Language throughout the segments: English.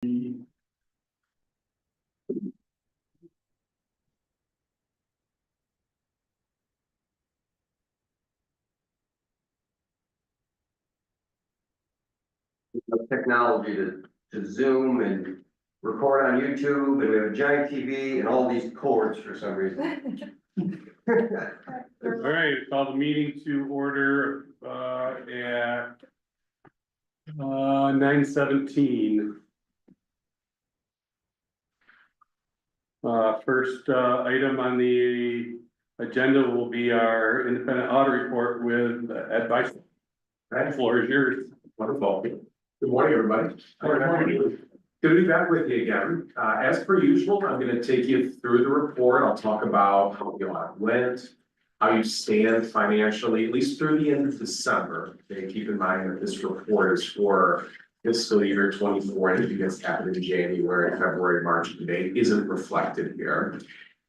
Technology to Zoom and record on YouTube, and we have a giant TV and all these cords for some reason. All right, call the meeting to order at 9:17. First item on the agenda will be our independent audit report with advice. The floor is yours. Wonderful. Good morning, everybody. Good morning. Good to be back with you again. As per usual, I'm going to take you through the report. I'll talk about how the audit went, how you stand financially, at least through the end of December. Okay, keep in mind that this report is for fiscal year 24. Anything that's happened in January, February, March to date isn't reflected here.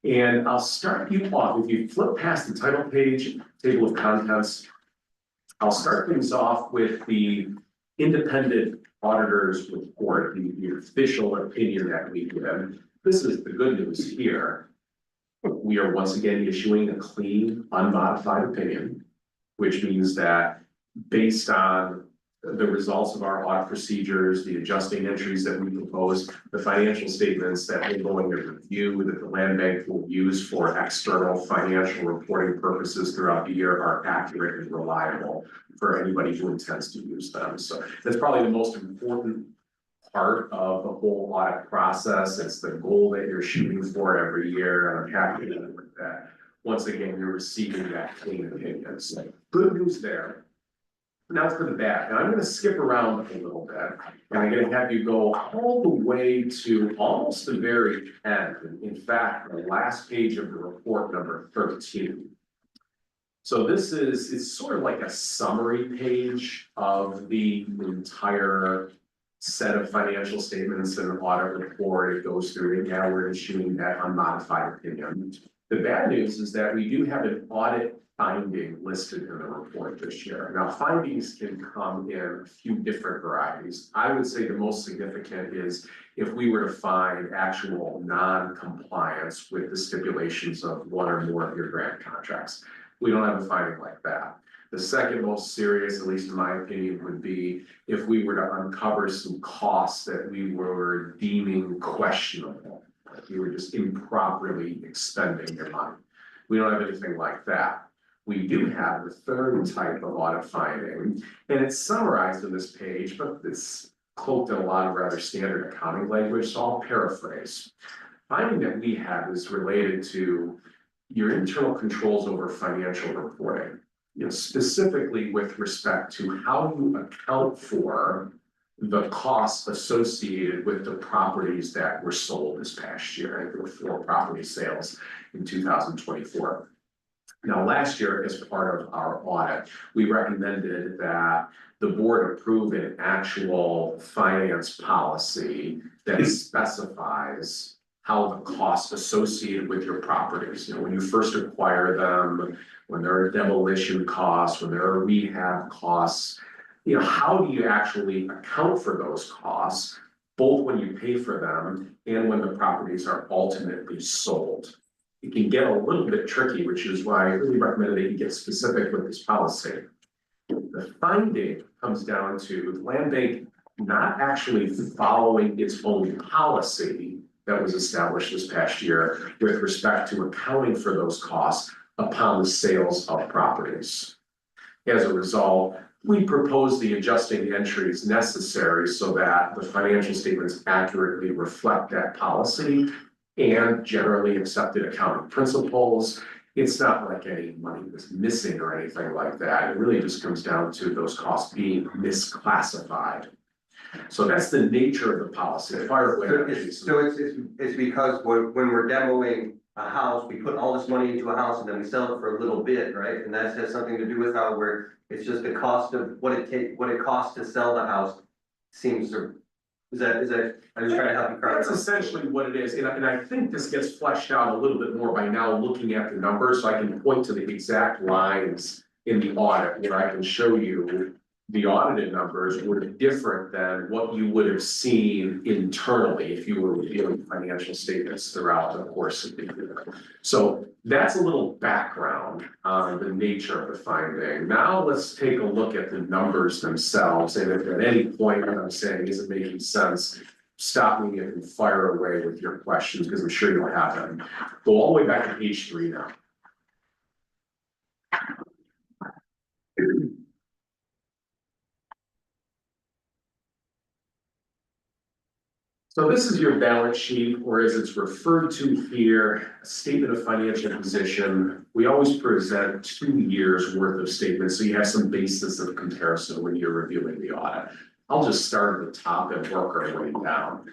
And I'll start you off. If you flip past the title page, table of contents, I'll start things off with the independent auditor's report, the official opinion that we give. This is the good news here. We are once again issuing a clean, unmodified opinion, which means that based on the results of our audit procedures, the adjusting entries that we propose, the financial statements that we're going to review, that the land bank will use for external financial reporting purposes throughout the year are accurate and reliable for anybody who intends to use them. So that's probably the most important part of the whole audit process. It's the goal that you're shooting for every year, and I'm happy with that. Once again, you're receiving that clean opinion. So good news there. Now for the bad, and I'm going to skip around a little bit, and I'm going to have you go all the way to almost the very end. In fact, the last page of the report, number 13. So this is, it's sort of like a summary page of the entire set of financial statements and audit report. It goes through, and now we're issuing that unmodified opinion. The bad news is that we do have an audit finding listed in the report this year. Now, findings can come in a few different varieties. I would say the most significant is if we were to find actual non-compliance with the stipulations of one or more of your grant contracts. We don't have a finding like that. The second most serious, at least in my opinion, would be if we were to uncover some costs that we were deeming questionable. If we were just improperly expending your money. We don't have anything like that. We do have the third type of audit finding, and it's summarized in this page, but it's cloaked in a lot of rather standard accounting language, so I'll paraphrase. Finding that we have is related to your internal controls over financial reporting, specifically with respect to how you account for the costs associated with the properties that were sold this past year. I think there were 4 property sales in 2024. Now, last year, as part of our audit, we recommended that the board approve an actual finance policy that specifies how the costs associated with your properties, when you first acquire them, when there are demolition costs, when there are rehab costs, how do you actually account for those costs, both when you pay for them and when the properties are ultimately sold? It can get a little bit tricky, which is why I really recommend that you get specific with this policy. The finding comes down to the land bank not actually following its own policy that was established this past year with respect to accounting for those costs upon the sales of properties. As a result, we propose the adjusting entries necessary so that the financial statements accurately reflect that policy and generally accepted accounting principles. It's not like any money was missing or anything like that. It really just comes down to those costs being misclassified. So that's the nature of the policy. So it's because when we're demoing a house, we put all this money into a house and then we sell it for a little bit, right? And that has something to do with how it's just the cost of what it costs to sell the house seems to. Is that, I'm just trying to help you. That's essentially what it is. And I think this gets fleshed out a little bit more by now looking at the numbers. So I can point to the exact lines in the audit where I can show you the audited numbers were different than what you would have seen internally if you were reviewing financial statements throughout the course of the year. So that's a little background on the nature of the finding. Now let's take a look at the numbers themselves, and if at any point what I'm saying isn't making sense, stop me and fire away with your questions, because I'm sure you'll have them. Go all the way back to page 3 now. So this is your balance sheet, or as it's referred to here, a statement of financial position. We always present 2 years worth of statements, so you have some basis of comparison when you're reviewing the audit. I'll just start at the top and work our way down.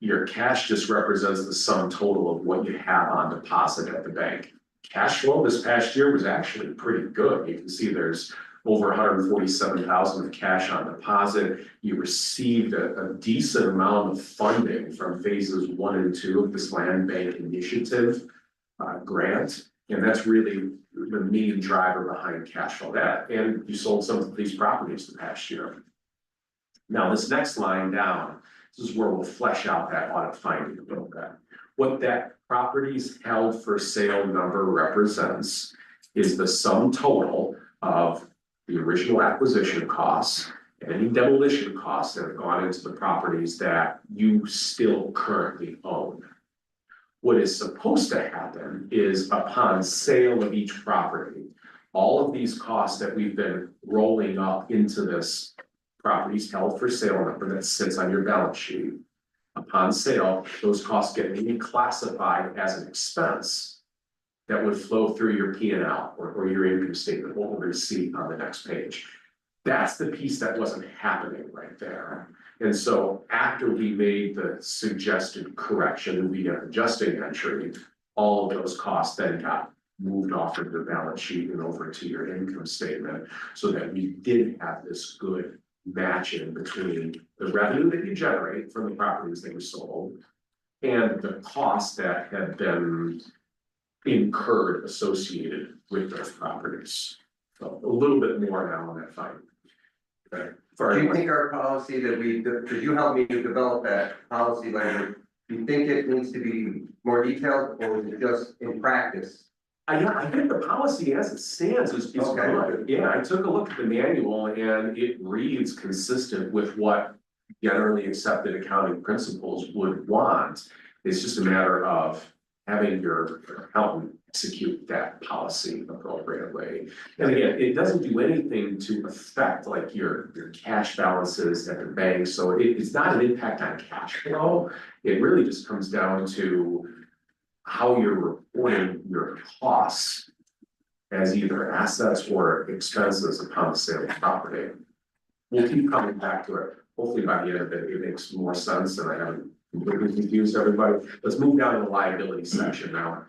Your cash just represents the sum total of what you have on deposit at the bank. Cash flow this past year was actually pretty good. You can see there's over 147,000 of cash on deposit. You received a decent amount of funding from phases 1 and 2 of this land bank initiative grant. And that's really the main driver behind cash flow. That, and you sold some of these properties the past year. Now, this next line down, this is where we'll flesh out that audit finding a little bit. What that properties held for sale number represents is the sum total of the original acquisition costs and any demolition costs that have gone into the properties that you still currently own. What is supposed to happen is upon sale of each property, all of these costs that we've been rolling up into this properties held for sale number that sits on your balance sheet, upon sale, those costs get reclassified as an expense that would flow through your P&L or your income statement, what we're going to see on the next page. That's the piece that wasn't happening right there. And so after we made the suggested correction via adjusting entry, all of those costs then got moved off of the balance sheet and over to your income statement, so that we did have this good matching between the revenue that you generate from the properties that you sold and the costs that had been incurred associated with those properties. So a little bit more now on that finding. Okay. Do you think our policy that could you help me develop that policy language? Do you think it needs to be more detailed, or is it just in practice? I think the policy as it stands is Okay. good. Yeah, I took a look at the manual and it reads consistent with what generally accepted accounting principles would want. It's just a matter of having your accountant execute that policy appropriately. And again, it doesn't do anything to affect like your cash balances at the bank. So it's not an impact on cash flow. It really just comes down to how you're reporting your costs as either assets or expenses upon the sale of property. We'll keep coming back to it. Hopefully by the end of it, it makes more sense and I haven't completely confused everybody. Let's move down to the liability section now.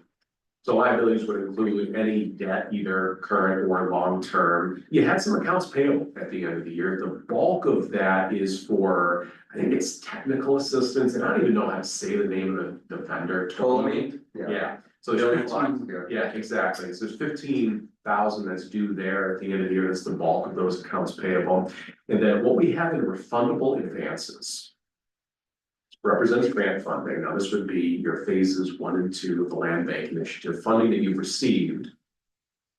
So liabilities would include any debt, either current or long-term. You had some accounts payable at the end of the year. The bulk of that is for, I think it's technical assistance, and I don't even know how to say the name of the vendor. Ptolemy? Yeah. So there's 15, yeah, exactly. So there's 15,000 that's due there at the end of the year. That's the bulk of those accounts payable. And then what we have in refundable advances represents grant funding. Now, this would be your phases 1 and 2 of the land bank initiative, funding that you've received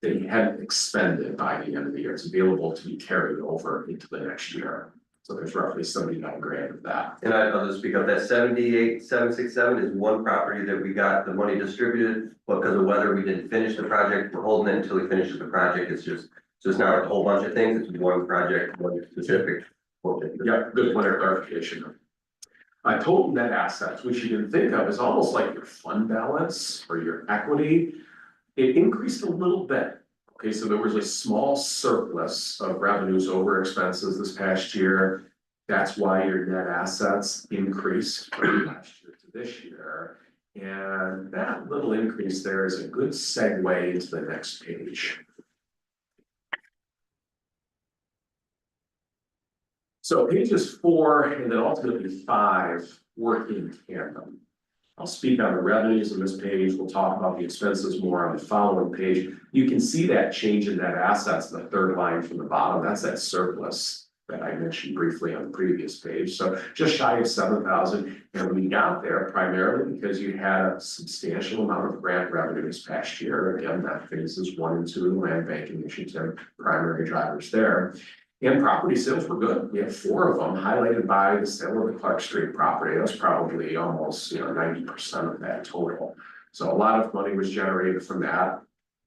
that you hadn't expended by the end of the year. It's available to be carried over into the next year. So there's roughly 79 grand of that. And I'll just speak up, that 78,767 is one property that we got the money distributed, but because of weather, we didn't finish the project. We're holding it until we finish the project. It's just, so it's not a whole bunch of things. It's one project, one specific. Yeah, good point of clarification. Total net assets, which you can think of as almost like your fund balance or your equity, it increased a little bit. Okay, so there was a small surplus of revenues over expenses this past year. That's why your net assets increased from last year to this year. And that little increase there is a good segue into the next page. So pages 4 and then ultimately 5 work in tandem. I'll speak on the revenues on this page. We'll talk about the expenses more on the following page. You can see that change in net assets in the third line from the bottom. That's that surplus that I mentioned briefly on the previous page, so just shy of 7,000. And we got there primarily because you had a substantial amount of grant revenue this past year. Again, that phases 1 and 2 of the land banking initiative, primary drivers there. And property sales were good. We had 4 of them, highlighted by the sale of the Clark Street property. That's probably almost 90% of that total. So a lot of money was generated from that.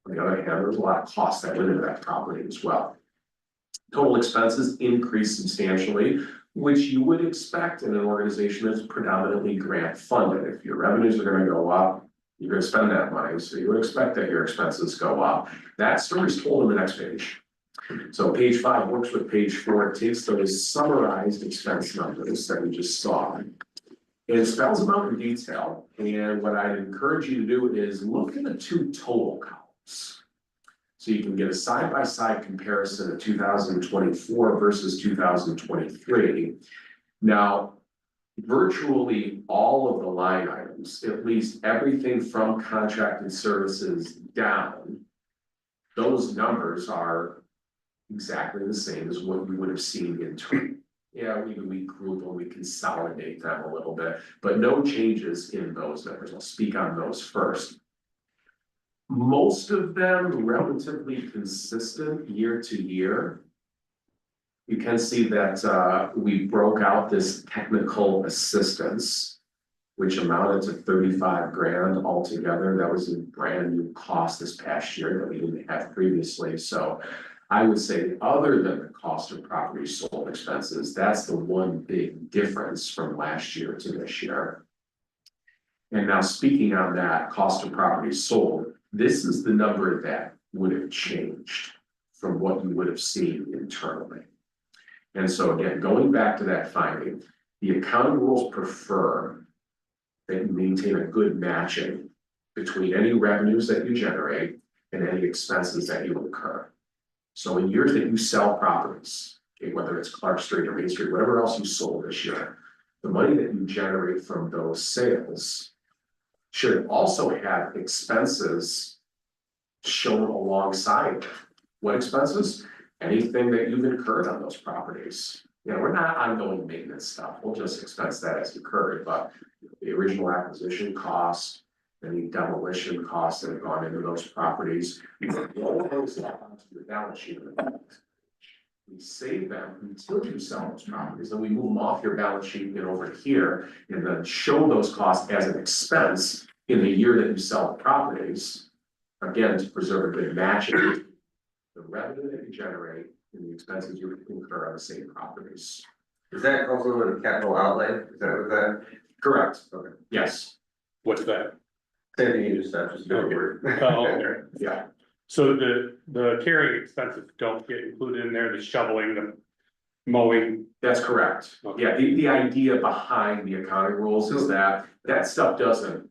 On the other hand, there was a lot of costs that went into that property as well. Total expenses increased substantially, which you would expect in an organization that's predominantly grant funded. If your revenues are going to go up, you're going to spend that money, so you would expect that your expenses go up. That story is told in the next page. So page 5 works with page 4. It takes those summarized expense numbers that we just saw. And it spells them out in detail. And what I'd encourage you to do is look at the 2 total columns. So you can get a side-by-side comparison of 2024 versus 2023. Now, virtually all of the line items, at least everything from contracted services down, those numbers are exactly the same as what we would have seen in turn. Yeah, we group them, we consolidate them a little bit, but no changes in those numbers. I'll speak on those first. Most of them relatively consistent year to year. You can see that we broke out this technical assistance, which amounted to 35 grand altogether. That was a brand new cost this past year that we didn't have previously. So I would say other than the cost of property sold expenses, that's the one big difference from last year to this year. And now speaking on that cost of property sold, this is the number that would have changed from what you would have seen internally. And so again, going back to that finding, the accounting rules prefer that you maintain a good matching between any revenues that you generate and any expenses that you incur. So in years that you sell properties, okay, whether it's Clark Street or Main Street, whatever else you sold this year, the money that you generate from those sales should also have expenses shown alongside. What expenses? Anything that you've incurred on those properties. We're not ongoing maintenance stuff. We'll just expense that as incurred, but the original acquisition cost, any demolition costs that have gone into those properties, all of those onto your balance sheet. We save them until you sell those properties, then we move them off your balance sheet and over here, and then show those costs as an expense in the year that you sell the properties. Again, to preserve a good matching, the revenue that you generate and the expenses you incur on the same properties. Is that also with a capital outlay? Is that what that? Correct. Okay. Yes. What's that? Same thing you just said, just do it. Oh, okay. Yeah. So the carrying expenses don't get included in there, the shoveling, the mowing. That's correct. Okay. Yeah, the idea behind the accounting rules is that stuff doesn't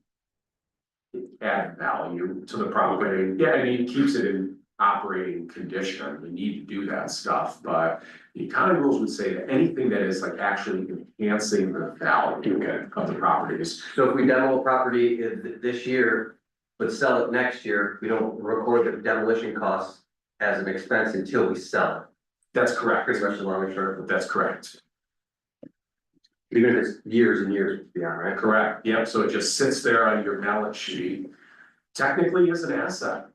add value to the property. Yeah, I mean, it keeps it in operating condition. We need to do that stuff, but the accounting rules would say that anything that is like actually enhancing the value of the properties. So if we demo a property this year, but sell it next year, we don't record the demolition costs as an expense until we sell it. That's correct. Pretty much the long and short. That's correct. Even if it's years and years beyond, right? Correct. Yep. So it just sits there on your balance sheet, technically as an asset,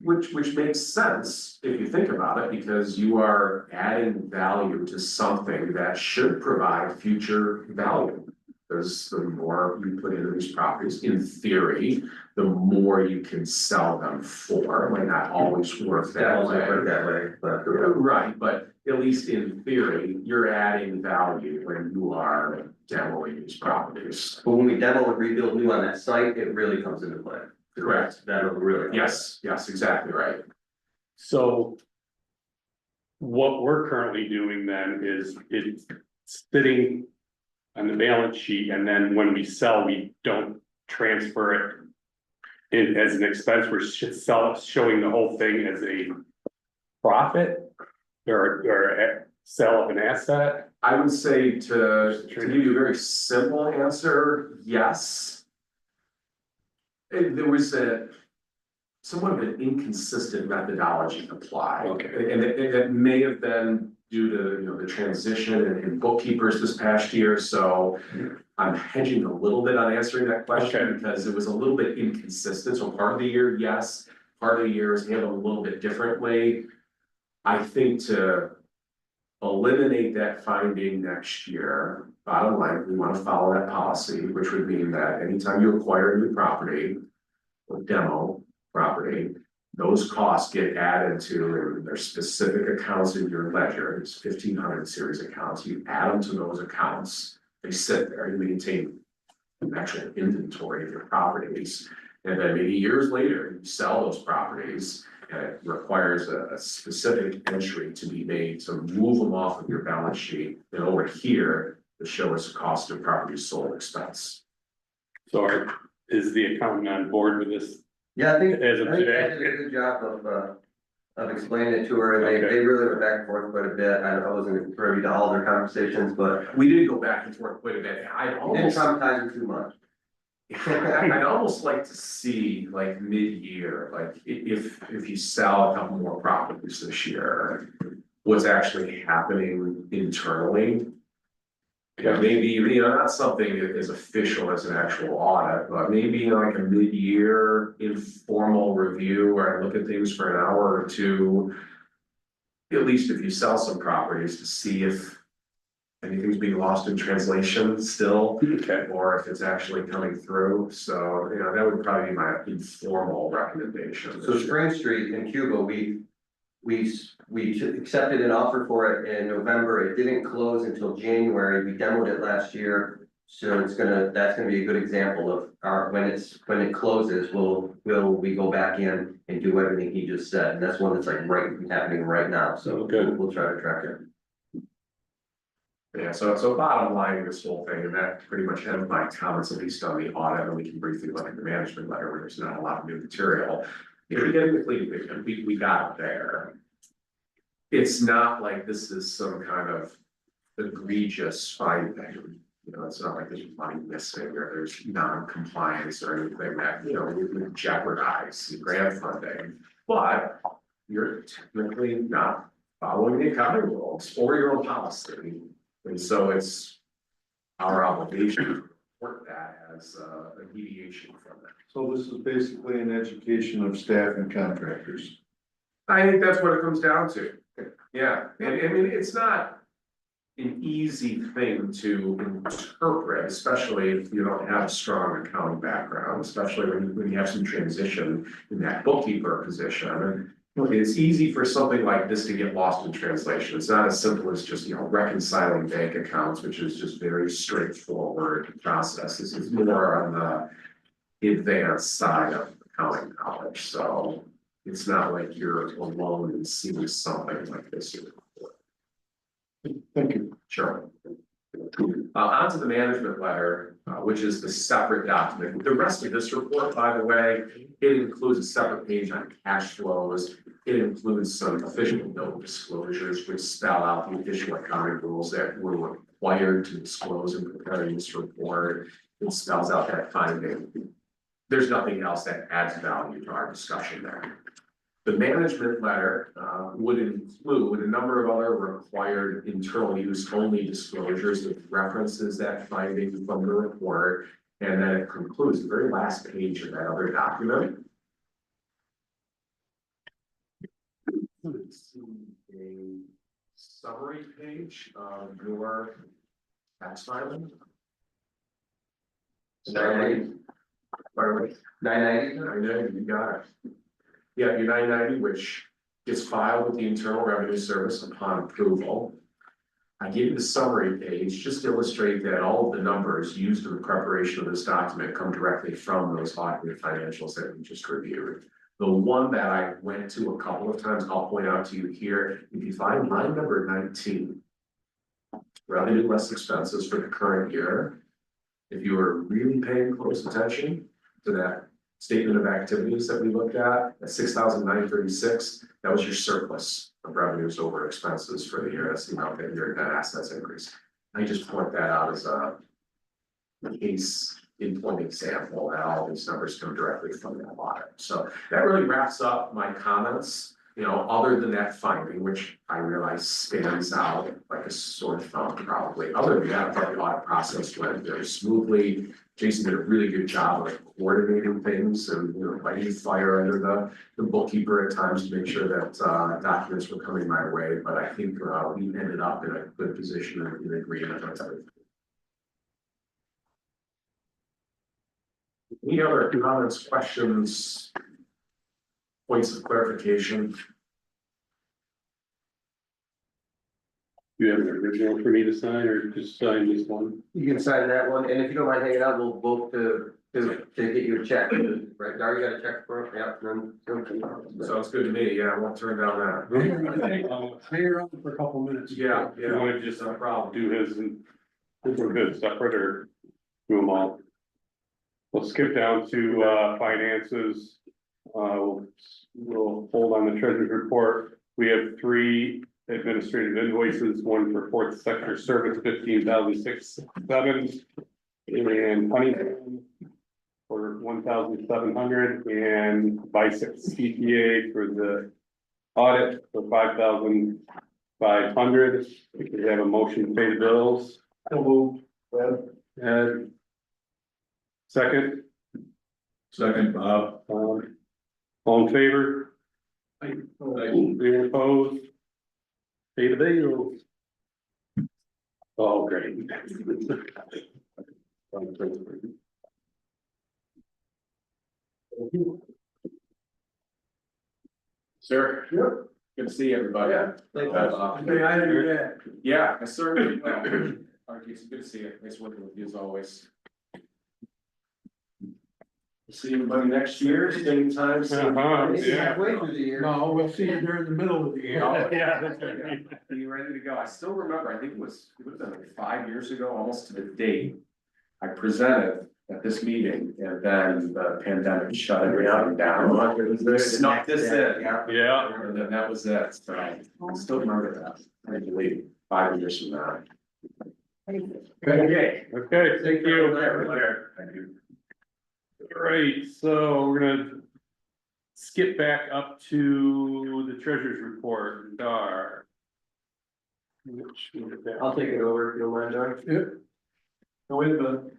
which makes sense if you think about it, because you are adding value to something that should provide future value. Because the more you put into these properties, in theory, the more you can sell them for. It might not always work that way. But Right, but at least in theory, you're adding value when you are demoing these properties. But when we demo and rebuild new on that site, it really comes into play. Correct. That'll really. Yes, exactly right. So what we're currently doing then is it's sitting on the balance sheet, and then when we sell, we don't transfer it in as an expense. We're showing the whole thing as a profit or a sale of an asset. I would say to give you a very simple answer, yes. There was somewhat of an inconsistent methodology applied. Okay. And that may have been due to, the transition in bookkeepers this past year, so I'm hedging a little bit on answering that question Okay. because it was a little bit inconsistent. So part of the year, yes, part of the year is handled a little bit differently. I think to eliminate that finding next year, bottom line, we want to follow that policy, which would mean that anytime you acquire a new property or demo property, those costs get added to their specific accounts in your ledger. There's 1,500 series accounts. You add them to those accounts. They sit there. You maintain an actual inventory of your properties. And then maybe years later, you sell those properties and it requires a specific entry to be made to move them off of your balance sheet and over here to show us cost of property sold expense. So is the accountant on board with this? Yeah, I think As of I today? did a good job of explaining it to her, and they Okay. really went back and forth quite a bit. I wasn't privy to all their conversations, but We did go back and forth quite a bit. I'd it didn't almost, traumatize her too much. I'd almost like to see like mid-year, like if you sell a couple more properties this year, what's actually happening internally. Yeah, maybe, not something as official as an actual audit, but maybe like a mid-year informal review where I look at things for an hour or two. At least if you sell some properties to see if anything's being lost in translation still. Okay. Or if it's actually coming through, so, that would probably be my informal recommendation. So Spring Street in Cuba, we accepted an offer for it in November. It didn't close until January. We demoed it last year. So that's gonna be a good example of when it closes, will we go back in and do everything he just said? And that's one that's like happening right now. So Good. we'll try to track it. Yeah, so bottom line of this whole thing, and that pretty much ends my comments, at least on the audit, and we can briefly look at the management letter where there's not a lot of new material. If we get in the clean picture, we got it there. It's not like this is some kind of egregious finding. It's not like there's money missing or there's non-compliance or anything that, would jeopardize the grant funding. But you're technically not following the accounting rules or your own policy. And so it's our obligation to report that as a deviation from that. So this is basically an education of staff and contractors. I think that's what it comes down to. Yeah, and I mean, it's not an easy thing to interpret, especially if you don't have a strong accounting background, especially when you have some transition in that bookkeeper position. And it's easy for something like this to get lost in translation. It's not as simple as just, reconciling bank accounts, which is just very straightforward process. This is more on the advanced side of accounting knowledge, so it's not like you're alone in seeing something like this. Thank you. Sure. Onto the management letter, which is the separate document. The rest of this report, by the way, it includes a separate page on cash flows. It includes some official note disclosures, which spell out the official accounting rules that we're required to disclose in preparing this report. It spells out that finding. There's nothing else that adds value to our discussion there. The management letter would include a number of other required internal use only disclosures that references that finding from the report. And then it concludes the very last page of that other document. It's a summary page of your tax filing. 990, 990. I know, you got it. Yeah, your 990, which gets filed with the Internal Revenue Service upon approval. I gave you the summary page just to illustrate that all of the numbers used in the preparation of this document come directly from those audited financials that we just reviewed. The one that I went to a couple of times, I'll point out to you here, if you find line number 19, revenue less expenses for the current year, if you were really paying close attention to that statement of activities that we looked at 6,936, that was your surplus of revenues over expenses for the year. That's the amount that your net assets increase. I just point that out as a case in point example that all these numbers come directly from that audit. So that really wraps up my comments you know, other than that finding, which I realize stands out like a sore thumb probably, other than that, I thought the audit process went very smoothly. Jason did a really good job of coordinating things and, you know, lighting fire under the bookkeeper at times to make sure that, documents were coming my way, but I think, we ended up in a good position and in agreement with everything. Any other comments, questions? Points of clarification? You have an original for me to sign or just sign this one? You can sign that one, and if you don't mind hanging out, we'll vote to get you a check, right, Dar, you got a check for it, yeah. Sounds good to me, yeah, I won't turn down that. Hang around for a couple minutes. Yeah, You wanna just no problem. do his and we're good separate or do them all? We'll skip down to finances. We'll hold on the treasurer's report. We have 3 administrative invoices, one for fourth sector service, 15,607. And Huntington for 1,700 and Biceps CPA for the audit for 5,500. We could have a motion to pay the bills. And second. Second, Bob. All in favor? Anyone opposed? Pay the bills. Oh, great. Sir? Yep. Good to see everybody. Yeah, thank you. Yeah, I certainly will. All right, Casey, good to see you. Nice working with you as always. See everybody next year, same time, same place. Yeah. Halfway through the year. No, we'll see you during the middle of the year. Yeah, that's right. Are you ready to go? I still remember, I think it would have been like 5 years ago, almost to the date. I presented at this meeting and then the pandemic shut everything down. Snuck this in. Yeah. And then that was it. So I still remember that. I believe 5 years from now. Okay. Okay, thank you. Thank you. All right, so we're gonna skip back up to the treasurer's report, Dar. I'll take it over if you don't mind, Dar. No, wait a minute.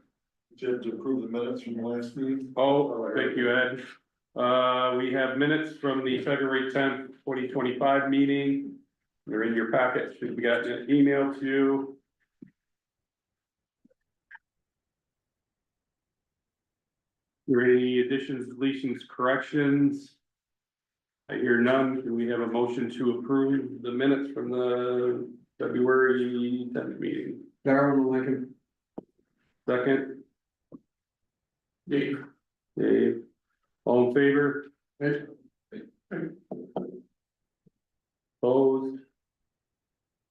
Did you approve the minutes from the last meeting? Oh, thank you, Ed. We have minutes from the February 10th, 2025 meeting. They're in your packet, should be got an email to you. Are there any additions, deletions, corrections? I hear none. Do we have a motion to approve the minutes from the February 10th meeting? Darren will make it. Second? Dave. Dave. All in favor? Opposed?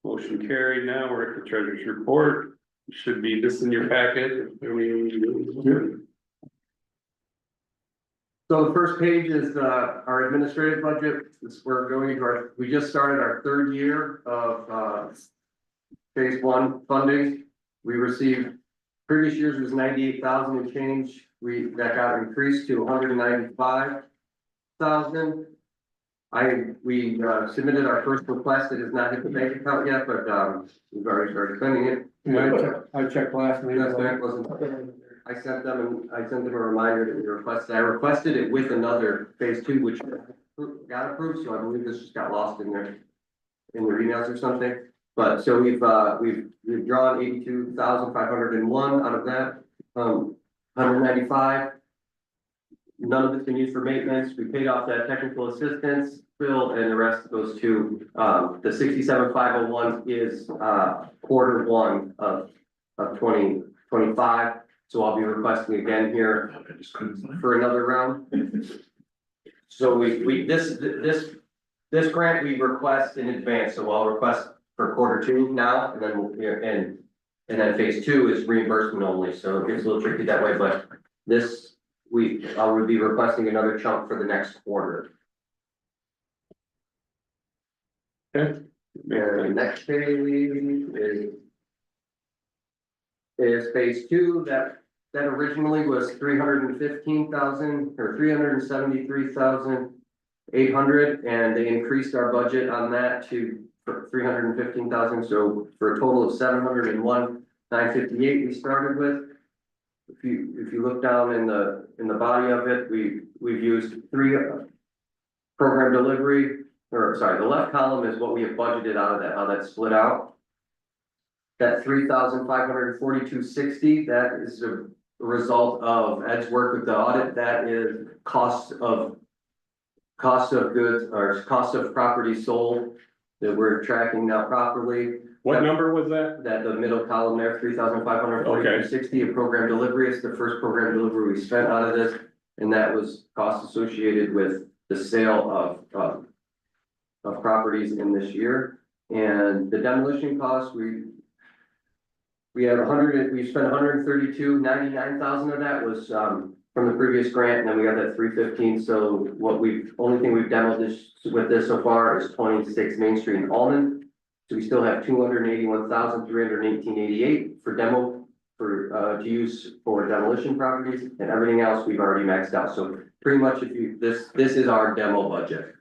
Motion carried. Now we're at the treasurer's report. Should be this in your packet. So the first page is our administrative budget. We're going to we just started our 3rd year of phase 1 funding. We received, previous years was 98,000 and change. That got increased to 195,000. We submitted our first request. It has not hit the bank account yet, but we've already started spending it. Yeah, I checked last night. That's right, I sent them a reminder that we requested. I requested it with another phase 2, which got approved, so I believe this just got lost in their emails or something. But so we've drawn 82,501 out of that, 195. None of it's been used for maintenance. We paid off that technical assistance bill, and the rest goes to the 67,501 is Q1 of 2025. So I'll be requesting again here for another round. So this grant we request in advance, so I'll request for Q2 now, and then then phase 2 is reimbursement only, so it gets a little tricky that way, but this I would be requesting another chunk for the next quarter. Okay. And next page is phase 2, that originally was 315,000 or 373,000. 800, and they increased our budget on that to 315,000, so for a total of 701,958 we started with. If you look down in the body of it, we've used 3 program delivery, or sorry, the left column is what we have budgeted out of that, how that's split out. That 3,542.60, that is a result of Ed's work with the audit. That is cost of goods or cost of property sold that we're tracking now properly. What number was that? That the middle column there, 3,542.60 of program delivery. It's the first program delivery we spent out of this. And that was cost associated with the sale of properties in this year. And the demolition costs, we had we spent 132,99,000 of that was, from the previous grant, and then we got that 315. So only thing we've demoed with this so far is 26 Main Street in Almond. So we still have 281,318.88 for demo, to use for demolition properties, and everything else we've already maxed out. So pretty much this is our demo budget.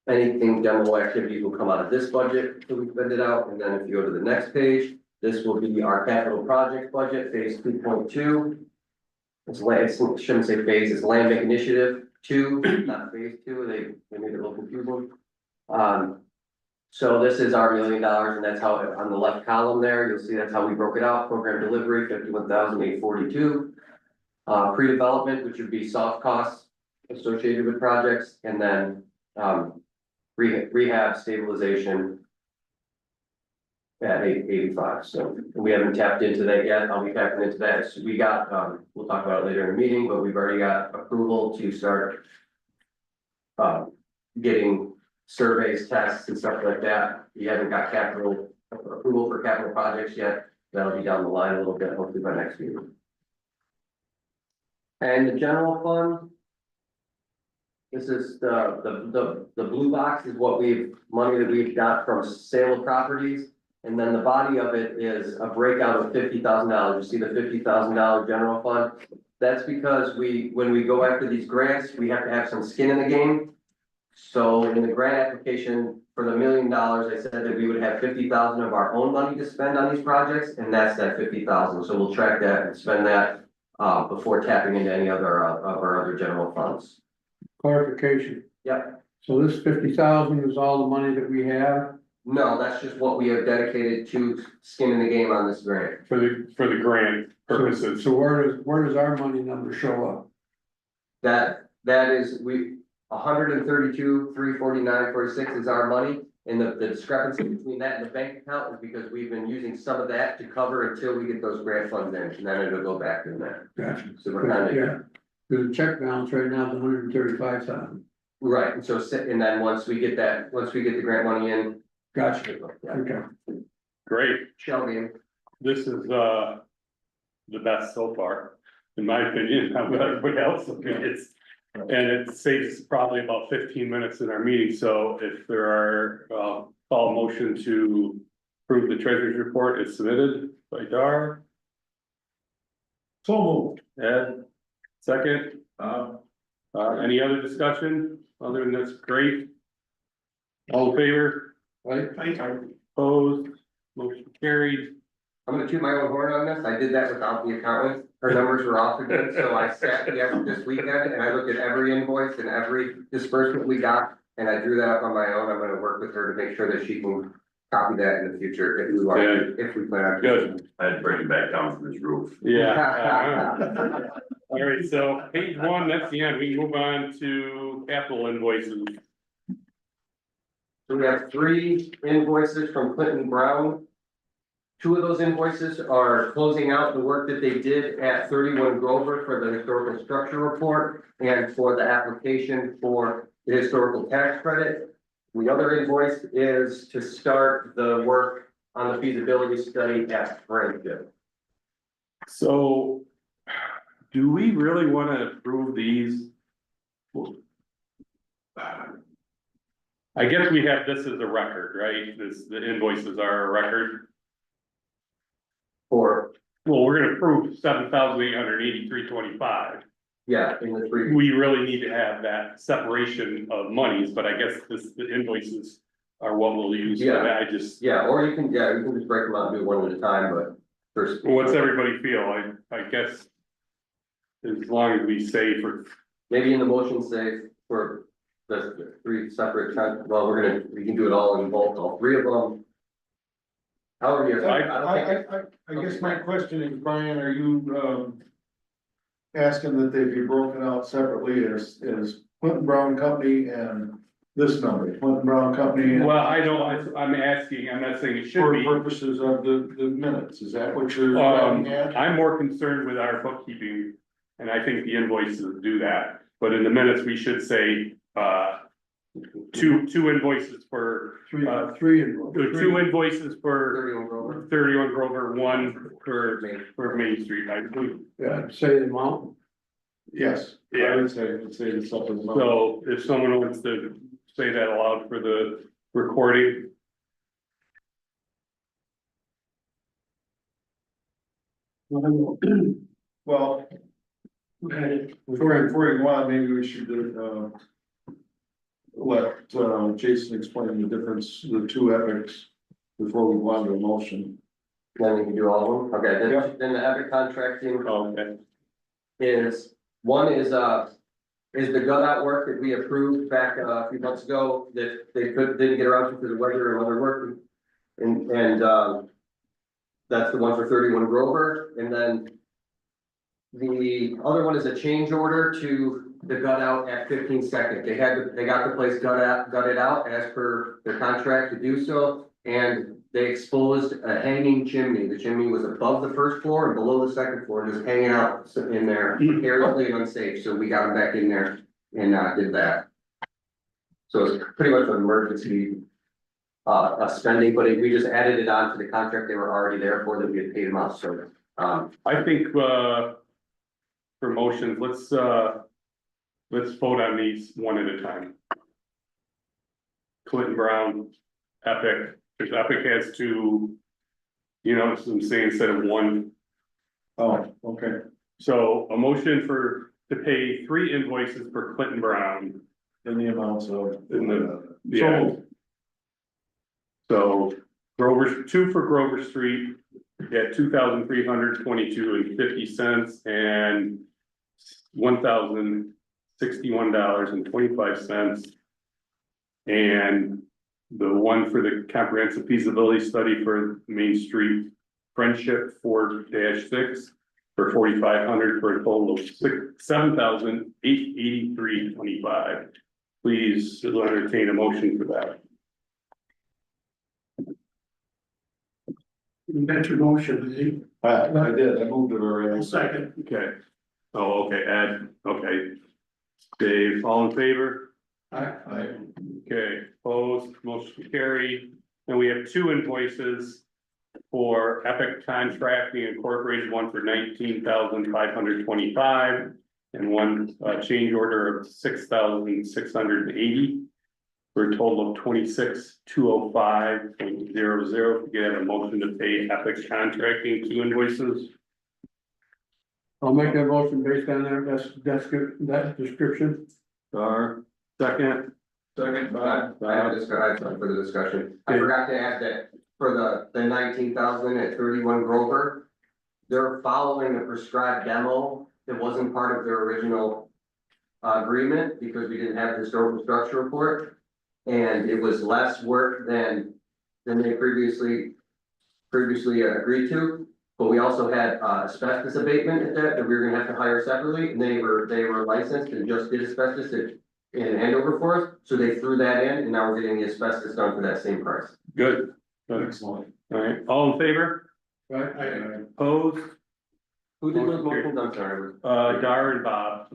Anything demo activities will come out of this budget, so we spend it out, and then if you go to the next page, this will be our capital project budget, phase 2.2. It shouldn't say phase, it's land bank initiative 2, not phase 2, they made it a little confusing. So this is our $1 million, and that's how, on the left column there, you'll see that's how we broke it out. Program delivery, 51,842. Pre-development, which would be soft costs associated with projects, and then, rehab stabilization at 885. So we haven't tapped into that yet. I'll be tapping into that. So we got, we'll talk about it later in the meeting, but we've already got approval to start getting surveys, tests and stuff like that. We haven't got capital approval for capital projects yet. That'll be down the line a little bit, hopefully by next meeting. And the general fund. This is the blue box is what money that we've got from sale of properties. And then the body of it is a breakout of $50,000. You see the $50,000 general fund. That's because when we go after these grants, we have to have some skin in the game. So in the grant application for the $1 million, I said that we would have 50,000 of our own money to spend on these projects, and that's that 50,000. So we'll track that and spend that before tapping into any other of our other general funds. Clarification. Yep. So this 50,000 is all the money that we have? No, that's just what we have dedicated to skin in the game on this grant. For the grant purposes. So where does our money number show up? That is, 132,349.46 is our money. And the discrepancy between that and the bank account is because we've been using some of that to cover until we get those grant funds in, and then it'll go back in there. Gotcha. So we're kind of. Yeah, the check balance right now is 135,000. Right, and so, and then once we get the grant money in. Gotcha. Yeah. Okay. Great. Shell game. This is the best so far, in my opinion. How about everybody else opinions? And it saves probably about 15 minutes in our meeting. So if there are call motion to approve the treasurer's report is submitted by Dar. So moved. Ed, second. Any other discussion? Other than that's great. All in favor? Right? Opposed? Motion carried. I'm gonna toot my own horn on this. I did that without the accountant. Her numbers were off again, so I sat this weekend and I looked at every invoice and every disbursement we got. And I drew that up on my own. I'm gonna work with her to make sure that she can copy that in the future if we want, if we plan on. Good. I'd bring it back down from this roof. Yeah. All right, so page 1, that's the end. We move on to capital invoices. So we have 3 invoices from Clinton Brown. 2 of those invoices are closing out the work that they did at 31 Grover for the historical structure report and for the application for the historical tax credit. The other invoice is to start the work on the feasibility study at Springfield. So, do we really want to approve these? I guess we have this as a record, right? The invoices are a record. For, Well, we're gonna approve $7,883.25. Yeah, in the three, we really need to have that separation of monies, but I guess the invoices are what we'll use for that. I just, yeah, or you can just break them out and do one at a time, but first. what's everybody feel? I guess as long as we say for, Maybe in the motion say for the three separate, well, we can do it all in bulk, all three of them. However, you. I guess my question is, Brian, are you, asking that they be broken out separately as Clinton Brown Company and this number, Clinton Brown Company? and- well, I don't, I'm asking, I'm not saying it should For be. purposes of the minutes, is that what you're driving at? I'm more concerned with our bookkeeping, and I think the invoices do that, but in the minutes, we should say, two invoices for, Three two invoices for 31 Grover. 31 Grover, one for Main Street, I believe. Yeah, say the amount. Yes. I would say the supplemental. So if someone wants to say that aloud for the recording. Well, before you go on, maybe we should, let, Jason explain the difference, the two epics before we go on to a motion. Then we can do all of them, okay, Yeah. then the Epic contracting Okay. is, one is the gut out work that we approved back a few months ago that they didn't get around to because of weather and other work. And that's the one for 31 Grover, and then the other one is a change order to the gut out at 15 Second. They got the place gutted out as per their contract to do so, and they exposed a hanging chimney. The chimney was above the first floor and below the second floor, just hanging out in there, precariously and unsafe, so we got them back in there and did that. So it's pretty much an emergency spending, but we just added it on to the contract they were already there for, that we had paid them out, so. I think, for motions, let's vote on these one at a time. Clinton Brown, Epic, because Epic has two, you know, what I'm saying, instead of one. Oh, okay. So a motion to pay 3 invoices for Clinton Brown In the amounts of. in the, So yeah. moved. So two for Grover Street at $2,322.50 and $1,061.25. And the one for the comprehensive feasibility study for Main Street Friendship 4-6 for $4,500 for a total of $7,883.25. Please entertain a motion for that. That's your motion, is it? I did, I moved it already. Second. Okay. Oh, okay, Ed, okay. Dave, all in favor? I, Okay, opposed, motion carried. And we have 2 invoices for Epic Contracting Incorporated, one for $19,525 and one change order of $6,680 for a total of $26,205.00. If you get a motion to pay Epic Contracting 2 invoices. I'll make that motion based on that description. Second. Second, I have some further discussion. I Okay. forgot to add that for the 19,000 at 31 Grover, they're following a prescribed demo that wasn't part of their original agreement because we didn't have the historical structure report. And it was less work than they previously agreed to. But we also had asbestos abatement at that we were gonna have to hire separately, and they were licensed and just did asbestos in handover for us, so they threw that in, and now we're getting the asbestos done for that same price. Good. excellent. All right, all in favor? Right, Opposed? Who did those motions? I'm sorry. Dar and Bob.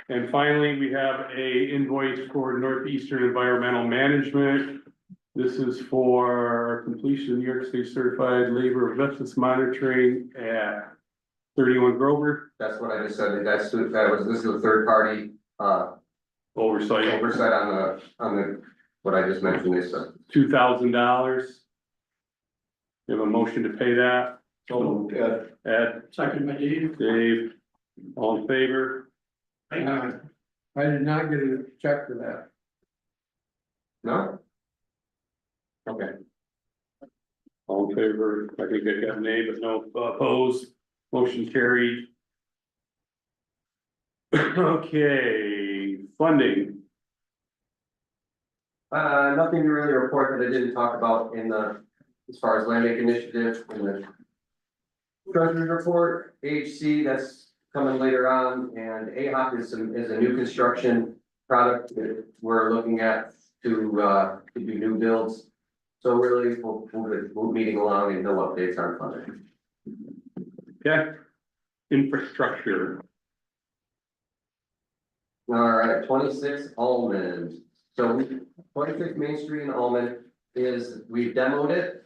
And finally, we have a invoice for Northeastern Environmental Management. This is for completion of New York State Certified Labor Asbestos Monitoring at 31 Grover. That's what I just said, this is a third party, Oversight, oversight on the, what I just mentioned, is, $2,000. You have a motion to pay that? So, Ed, second by Dave. Dave, all in favor? I did not get a check for that. No? Okay. All in favor, I think I got a nay, but no opposed, motion carried. Okay, funding, Nothing to really report that I didn't talk about in the, as far as land bank initiative and the treasurer's report, HC, that's coming later on, and AHOP is a new construction product that we're looking at to do new builds. So really, we'll move meeting along and no updates on funding. okay, infrastructure, All right, 26 Almond. So 26 Main Street in Almond we've demoed it.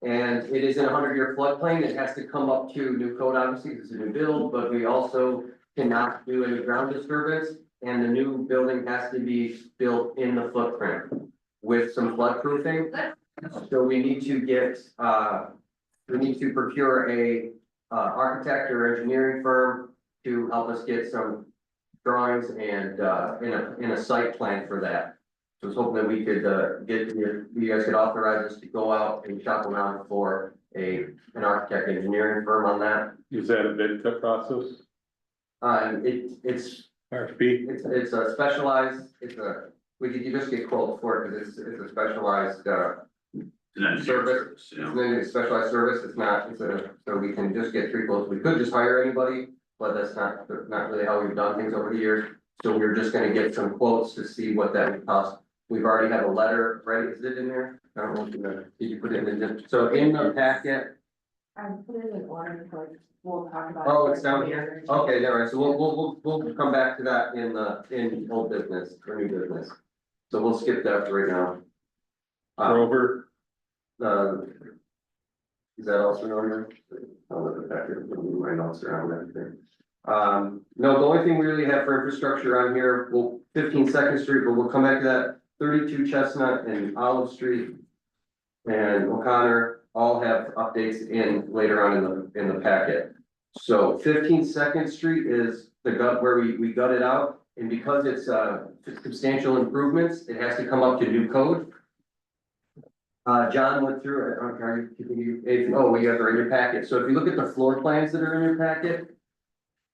And it is in a 100-year floodplain. It has to come up to new code, obviously, because it's a new build, but we also cannot do any ground disturbance. And the new building has to be built in the footprint with some floodproofing. So we need to procure a architect or engineering firm to help us get some drawings and in a site plan for that. So I was hoping that we could you guys could authorize us to go out and shop around for an architect engineering firm on that. is that a bid process, It's RFP? it's a specialized, you just get quotes for it because it's a specialized service. Yeah. It's a specialized service. So we can just get 3 quotes. We could just hire anybody, but that's not really how we've done things over the years. So we're just gonna get some quotes to see what that would cost. We've already had a letter, right? Is it in there? I don't know if did you put it in the, so in the packet? I put it in order, but we'll talk about. Oh, it's down here? Okay, never mind. So we'll come back to that in old business or new business. So we'll skip that for right now. Grover, Is that also number? I'll look at that here, my notes around everything. No, the only thing we really have for infrastructure on here, 15 Street, but we'll come back to that. 32 Chestnut and Olive Street and O'Connor all have updates in later on in the packet. So 15 Street is the gut where we gutted out, and because it's substantial improvements, it has to come up to new code. John went through it. Oh, you guys are in your packet. So if you look at the floor plans that are in your packet.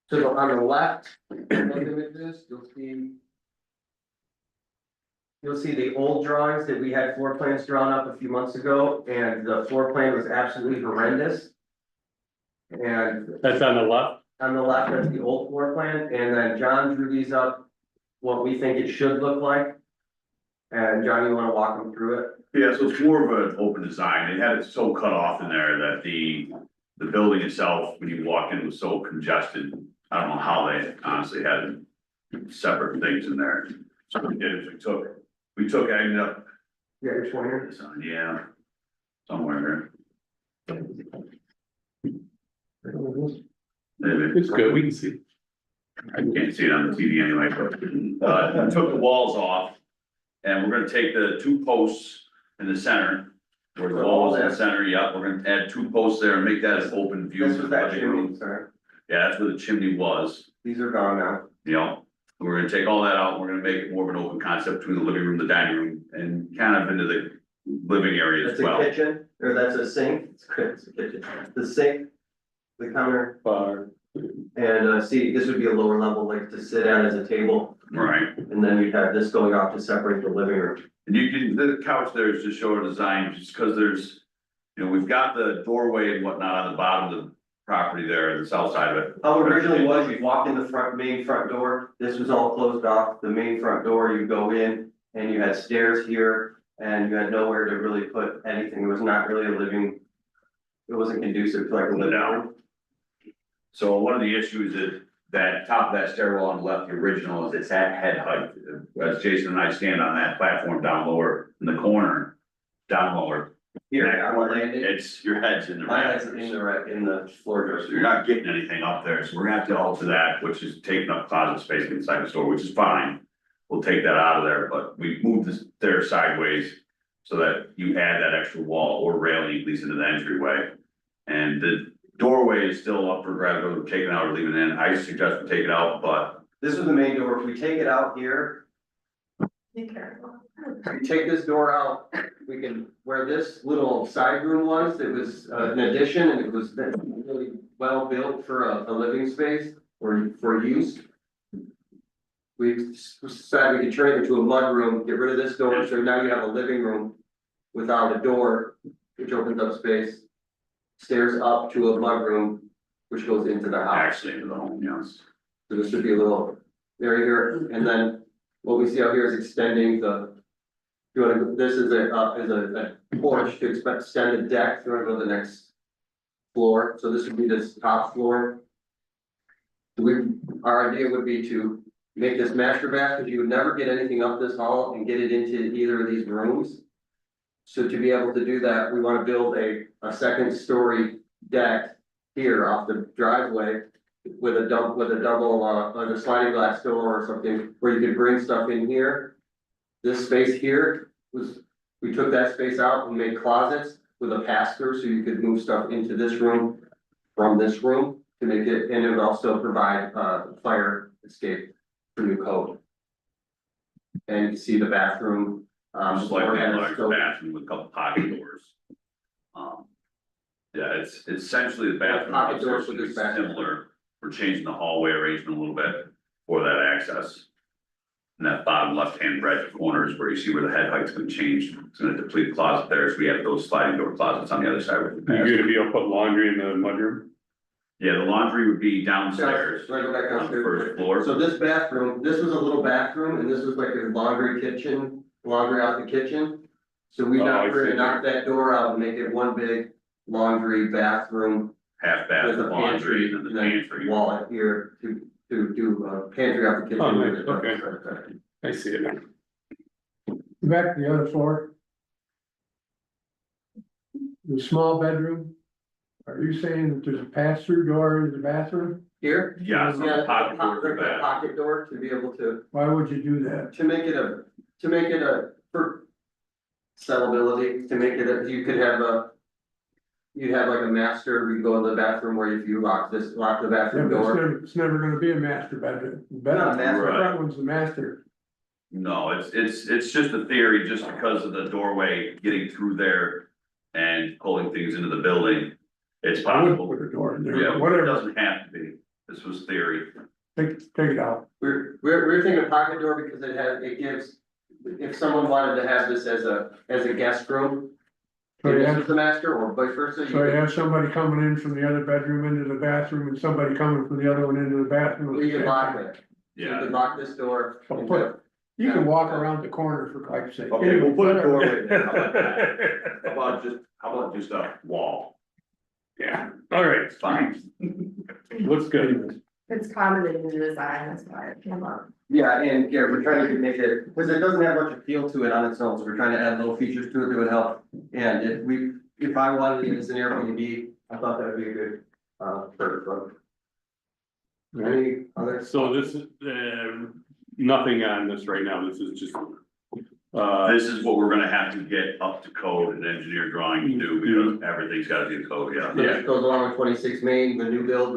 So on the left, images, you'll see the old drawings that we had floor plans drawn up a few months ago, and the floor plan was absolutely horrendous. And that's on the left, on the left, that's the old floor plan, and then John drew these up, what we think it should look like. And John, you wanna walk them through it? Yeah, so it's more of an open design. It had it so cut off in there that the building itself, when you walk in, was so congested. I don't know how they honestly had separate things in there. So what we did is I ended up, Yeah, which one here? yeah, somewhere here. it's good, we can see. I can't see it on the TV anyway, but, I took the walls off. And we're gonna take the 2 posts in the center, where the wall is in the center, yeah, we're gonna add 2 posts there and make that an open view. This was that chimney, sorry. Yeah, that's where the chimney was, These are gone now. you know, and we're gonna take all that out, we're gonna make it more of an open concept between the living room, the dining room, and kind of into the living area as That's a well. kitchen, or that's a sink, it's a kitchen, the sink, the counter, Bar, and see, this would be a lower level, like to sit at as a table. Right, And then you'd have this going off to separate the living room. and you can, the couch there is just showing design, just because there's, you know, we've got the doorway and whatnot on the bottom of the property there, the south side of it. How it originally was, you walked in the main front door, this was all closed off, the main front door, you go in, and you had stairs here, and you had nowhere to really put anything, it was not really a living. It wasn't conducive to like a living room. So one of the issues is that top of that stairwell on the left, the original, is it's at head height. As Jason and I stand on that platform down lower in the corner, down lower. Here, on the landing, It's, your head's in the my head's rafters. in the floor door. So you're not getting anything up there, so we're gonna have to alter that, which is taking up closet space inside the store, which is fine. We'll take that out of there, but we moved the stairs sideways so that you add that extra wall or railing at least into the entryway. And the doorway is still up for grabs, whether we're taking it out or leaving it in. I suggest we take it out, but this is the main door. If we take it out here, Be careful. we take this door out, we can, where this little side room was, it was an addition and it was really well built for a living space or for use. We decided we could turn it into a mud room, get rid of this door, so now you have a living room without a door, which opens up space. Stairs up to a mud room, which goes into the house. Actually, into the home, yes. So this should be a little area here, and then what we see out here is extending the. You wanna, this is a porch to extend the deck, you wanna go to the next floor, so this would be this top floor. Our idea would be to make this master bath, because you would never get anything up this hall and get it into either of these rooms. So to be able to do that, we wanna build a second story deck here off the driveway. With a double, like a sliding glass door or something, where you could bring stuff in here. This space here was, we took that space out and made closets with a pass through, so you could move stuff into this room. From this room to make it, and it would also provide fire escape for new code. And you see the bathroom. Just like that large so- bathroom with a couple pocket doors. Yeah, it's essentially the bathroom Pocket doors upstairs with would be this bathroom. similar. We're changing the hallway arrangement a little bit for that access. And that bottom left-hand right corner is where you see where the head height's gonna change. It's gonna deplete the closet there, so we have those sliding door closets on the other side with the You're pass. gonna be able to put laundry in the mudroom? Yeah, the laundry would be downstairs So I go back on the downstairs. first floor. So this bathroom, this was a little bathroom, and this was like a laundry kitchen, laundry out the kitchen. So we Oh, I we're see. gonna knock that door out and make it one big laundry bathroom. Half bath With a laundry pantry, and then and the then pantry. wall it here to do pantry out the kitchen. Oh, nice, okay. I see it now. Back to the other floor. The small bedroom. Are you saying that there's a pass-through door into the bathroom? Here? Yeah, so Yeah, the pocket door like for a that. pocket door to be able to, Why would you do that? for sellability, to make it you could have you'd have like a master, we go in the bathroom where if you lock the Yeah, bathroom but door. it's never gonna be a master bedroom. The Not a master. The front one's the master. No, it's just a theory, just because of the doorway getting through there and pulling things into the building. It's I wouldn't possible. put a door in Yeah, there, it whatever, doesn't have to be. This was theory. take it out. We're thinking pocket door because it gives, if someone wanted to have this as a guest room. So And you this have, is the master or vice versa. so you have somebody coming in from the other bedroom into the bathroom and somebody coming from the other one into the bathroom. We can lock it. So you Yeah, can lock this door. Well, put- You can walk around the corner for Christ's sake. okay, we'll put a doorway there. How about that? How about just a wall? Yeah, all right, It's fine. looks good. It's common in the design, that's why it came up. Yeah, and yeah, we're trying to make it, because it doesn't have much appeal to it on its own, so we're trying to add little features to it that would help. And if I wanted it as an Airbnb, I thought that would be a good, for. Any other? So this is, nothing on this right now, this is just. This is what we're gonna have to get up to code and engineer drawing to do, because everything's gotta be in code, yeah. This goes along with 26 Main, the new build,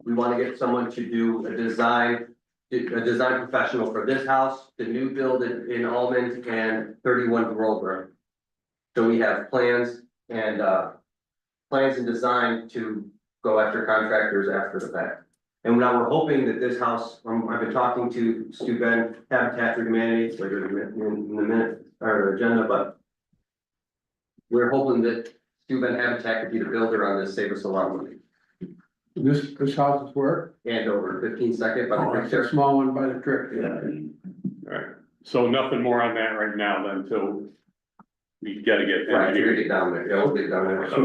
we want to get someone to do a design professional for this house, the new build in Almond and 31 Grover. So we have plans and design to go after contractors after the fact. And now we're hoping that this house, I've been talking to Stu Ben, Habitat for Humanity, it's later in the minute, or agenda, but we're hoping that Stu Ben Habitat could be the builder on this, save us a lot of money. This house is where? And over 15 by Oh, the it's a picture. small one by the creek. All right, so nothing more on that right now then until we gotta get Right, to engineered. get down there, yeah, we'll get down there. So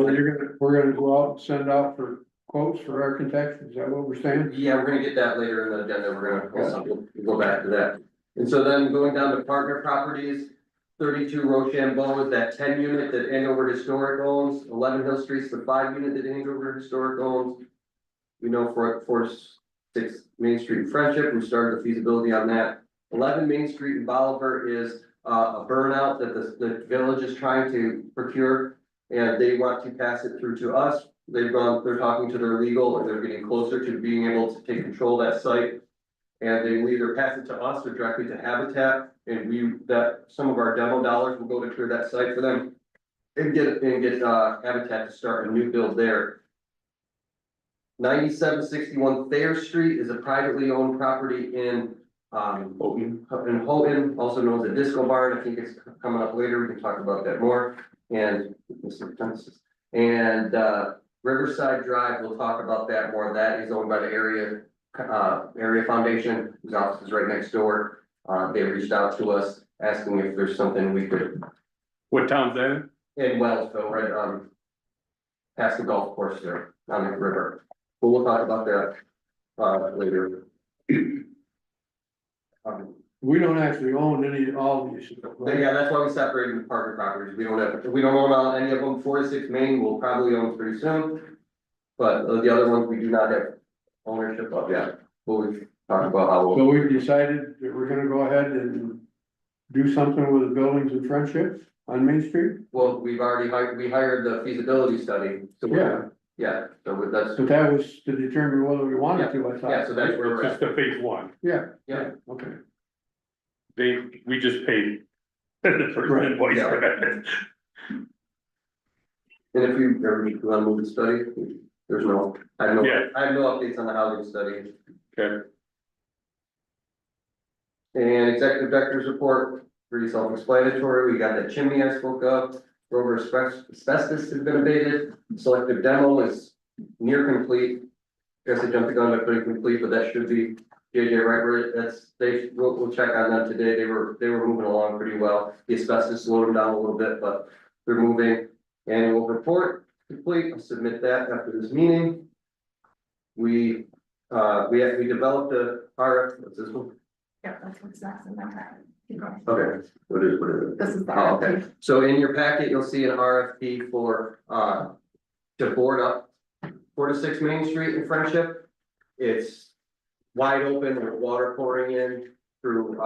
we're gonna go out and send out for quotes for architects, is that what we're saying? Yeah, we're gonna get that later in the agenda, we're gonna, we'll go back to that. And so then going down to partner properties, 32 Rochambeau is that 10 unit that Andover Historic owns, 11 Hill Street's the 5 unit that Andover Historic owns. We know for 6 Main Street in Friendship, we started the feasibility on that. 11 Main Street in Bolivar is a burnout that the village is trying to procure. And they want to pass it through to us. They're talking to their legal and they're getting closer to being able to take control of that site. And they will either pass it to us or directly to Habitat, and some of our demo dollars will go to clear that site for them. And get Habitat to start a new build there. 9761 Thayer Street is a privately owned property in Houghton, also known as a disco barn. I think it's coming up later. We can talk about that more. And Riverside Drive, we'll talk about that more. That is owned by the area foundation, whose office is right next door. They reached out to us asking if there's something we could, What town's that in Wellsville, right, past the golf course there on the river. But we'll talk about that, later. We don't actually own all these. Yeah, that's why we separated the partner properties. We don't own any of them. 46 Main we'll probably own pretty soon. But the other ones, we do not have ownership of yet. We'll talk about how So we've decided that we're gonna go ahead and do something with the buildings in Friendship on Main Street? well, we've already hired the feasibility study. So yeah, so that's, But that was to determine whether we wanted to, I thought. yeah, so that's where It's we're just at. the phase one. Yeah. Yeah. Okay. We just paid the first invoice for that. And if you want to move the study, there's no, I have no updates on the housing study. Okay, And executive director's report, pretty self-explanatory. We got that chimney I spoke of. Rover asbestos has been abated. Selective demo is near complete. Guess I jumped the gun by putting complete, but that should be JJ right. We'll check on them today. They were moving along pretty well. The asbestos slowed them down a little bit, but they're moving. Annual report complete. I'll submit that after this meeting. We developed a RF, what's this one? Yeah, that's what's next in that packet. Keep going. Okay, what is it? This is the. Oh, okay, so in your packet, you'll see an RFP for, to board up 46 Main Street in Friendship. It's wide open with water pouring in through,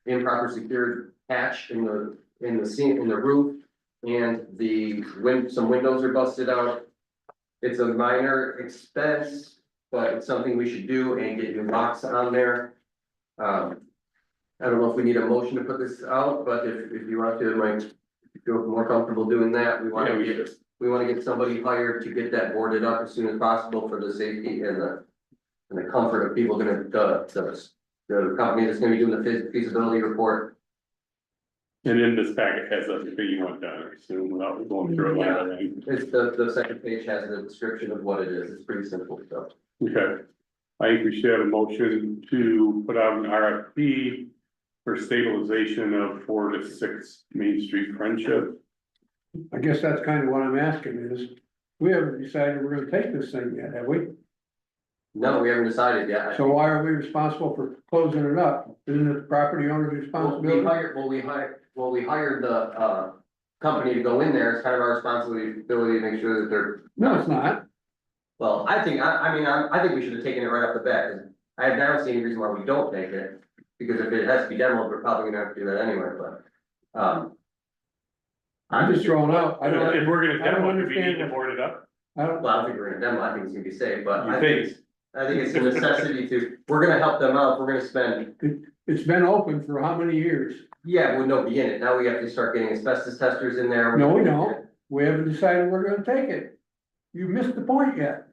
improper secured hatch in the roof. And some windows are busted out. It's a minor expense, but it's something we should do and get new locks on there. I don't know if we need a motion to put this out, but if you want to, if you feel more comfortable doing that, we want to get somebody hired to get that boarded up as soon as possible for the safety and the comfort of people the company that's gonna be doing the feasibility report. and then this packet has everything you want done, I assume, without going through it. Yeah. Right? It's the second page has the description of what it is. It's pretty simple stuff. Okay, I think we should have a motion to put out an RFP for stabilization of 4 to 6 Main Street Friendship. I guess that's kind of what I'm asking is, we haven't decided we're gonna take this thing yet, have we? No, we haven't decided yet. So why are we responsible for closing it up? Isn't it the property owner's responsibility? We hired the company to go in there. It's kind of our responsibility to make sure that they're. No, it's not. Well, I think we should have taken it right off the bat, 'cause I have never seen any reason why we don't take it. Because if it has to be demoed, we're probably gonna have to do that anyway, but, I'm just throwing out, I don't, If we're gonna I don't demo, do we need understand to board it up? I don't, well, I don't think we're gonna demo. I think it's gonna be safe, but You I think? think it's a necessity we're gonna help them out. We're gonna spend. it's been open for how many years? Yeah, with nobody in it. Now we have to start getting asbestos testers in there. No, we don't. We haven't decided we're gonna take it. You missed the point yet.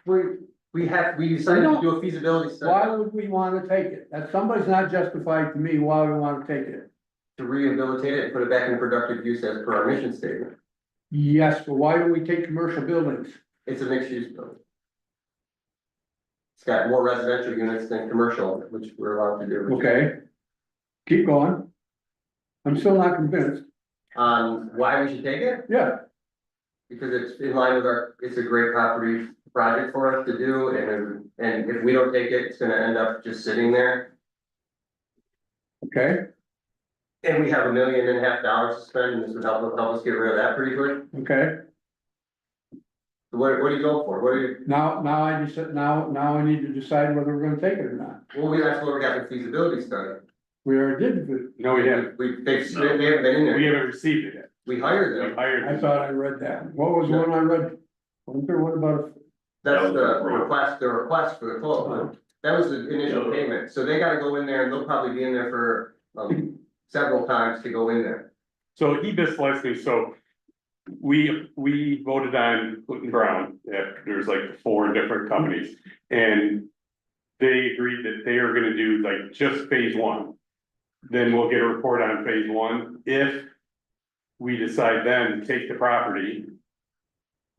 We decided to do a feasibility study Why would we wanna take it? That somebody's not justified to me why we wanna take it. to rehabilitate it and put it back in productive use as per our mission statement. Yes, but why do we take commercial buildings? It's a mixed use building. It's got more residential units than commercial, which we're allowed to do. Okay. Keep going. I'm still not convinced. Why we should take it? Yeah, Because it's in line with it's a great property project for us to do, and if we don't take it, it's gonna end up just sitting there. okay, And we have $1.5 million to spend, and this would help us get rid of that pretty quick. okay. What do you go for? What do you, Now I just, now I need to decide whether we're gonna take it or not. well, that's what we got the feasibility study. We already did, but No, we haven't, They haven't been in we there. haven't received it yet. We hired We them. hired. I thought I read that. What was the one I read? Wasn't there one about, That's That was the the request for the quote. That was the initial payment, so they gotta go in there and they'll probably be in there for, several times to go in there. So he dislikes me, so we voted on Clinton Brown, there's like 4 different companies, and they agreed that they are gonna do like just phase 1. Then we'll get a report on phase 1, if we decide then to take the property